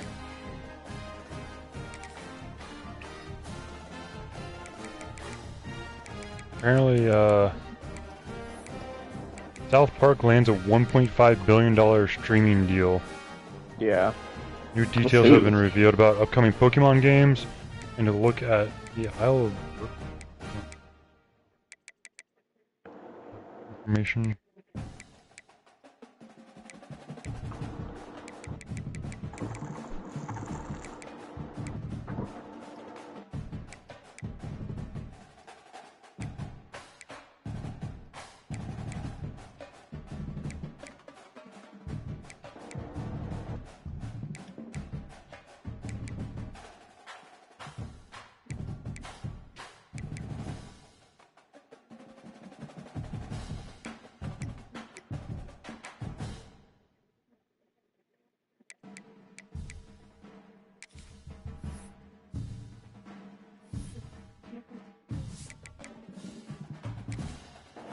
Apparently, South Park lands a $1.5 billion streaming deal. Yeah. New details have been revealed about upcoming Pokemon games, and a look at the Isle of information.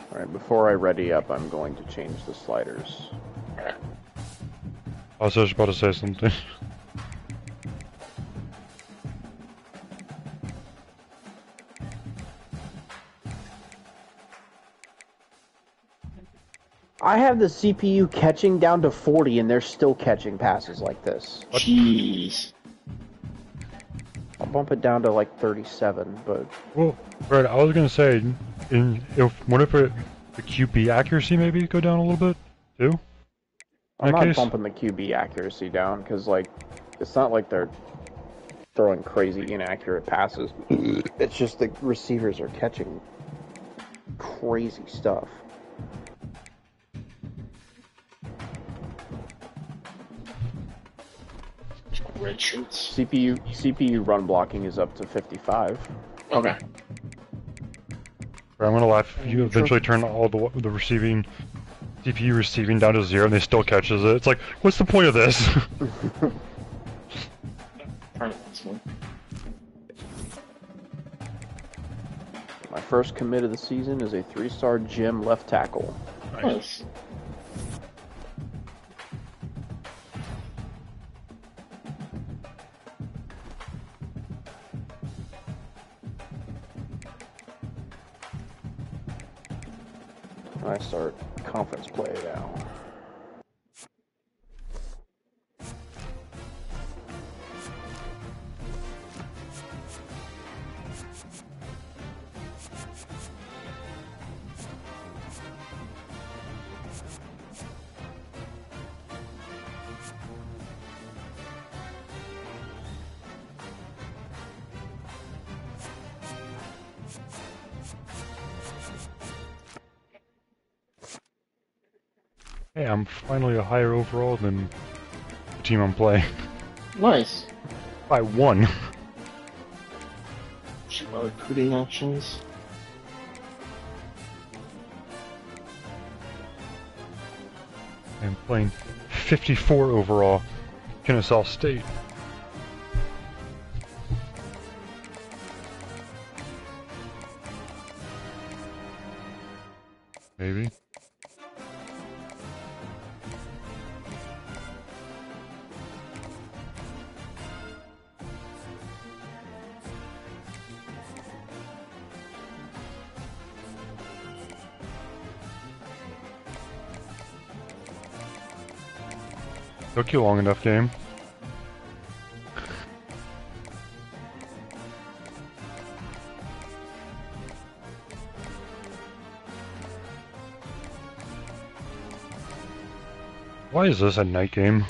Alright, before I ready up, I'm going to change the sliders. I was just about to say something. I have the CPU catching down to 40 and they're still catching passes like this. Jeez. I'll bump it down to like 37, but... Well, right, I was gonna say, what if the QB accuracy maybe go down a little bit, too? I'm not bumping the QB accuracy down, because, like, it's not like they're throwing crazy inaccurate passes. It's just the receivers are catching crazy stuff. Red shirts. CPU run blocking is up to 55. Okay. I'm gonna laugh if you eventually turn all the receiving CPU receiving down to 0 and they still catches it. It's like, what's the point of this? My first commit of the season is a 3-star gym left tackle. Nice. I start conference play now. Hey, I'm finally a higher overall than the team I'm playing. Nice. By 1. Recruiting options. I'm playing 54 overall, Kennesaw State. Maybe. Took you long enough, game. Why is this a night game?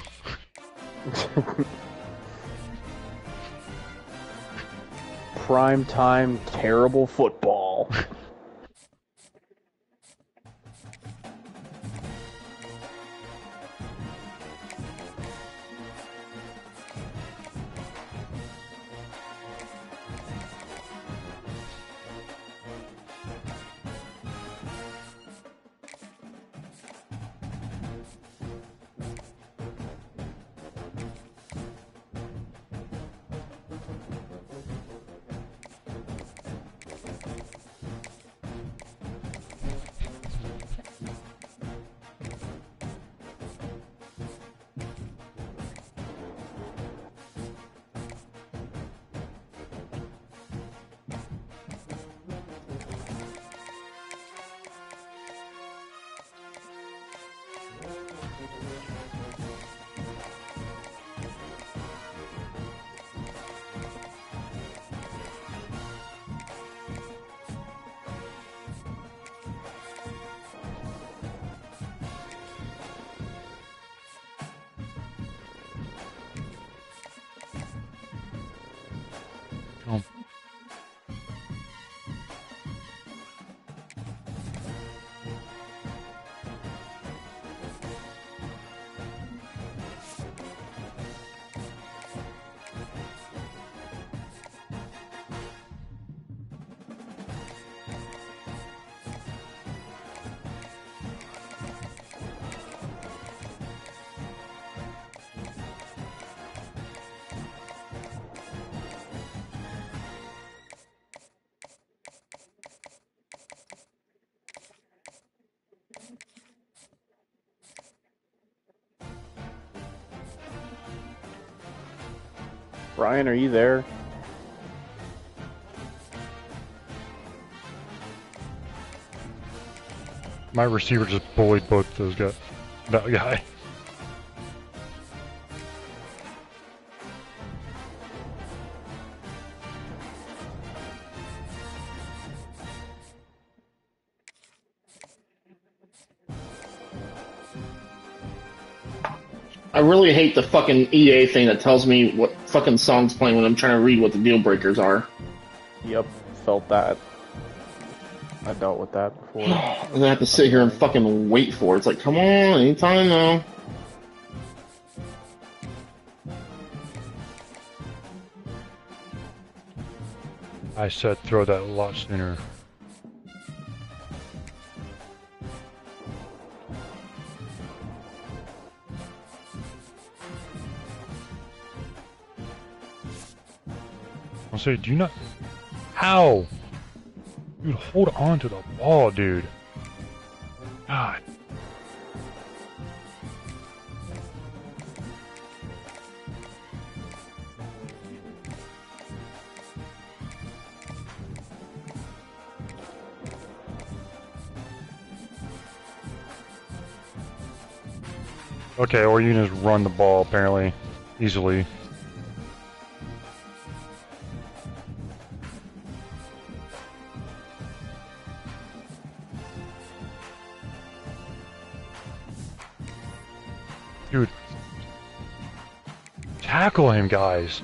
Prime time, terrible football. Oh. Brian, are you there? My receiver just bullied both those guys. That guy. I really hate the fucking EA thing that tells me what fucking song's playing when I'm trying to read what the deal breakers are. Yep, felt that. I dealt with that before. And I have to sit here and fucking wait for it. It's like, come on, anytime now. I said throw that a lot sooner. I'll say, do you not... How? Dude, hold on to the ball, dude. God. Okay, or you can just run the ball, apparently, easily. Dude. Tackle him, guys.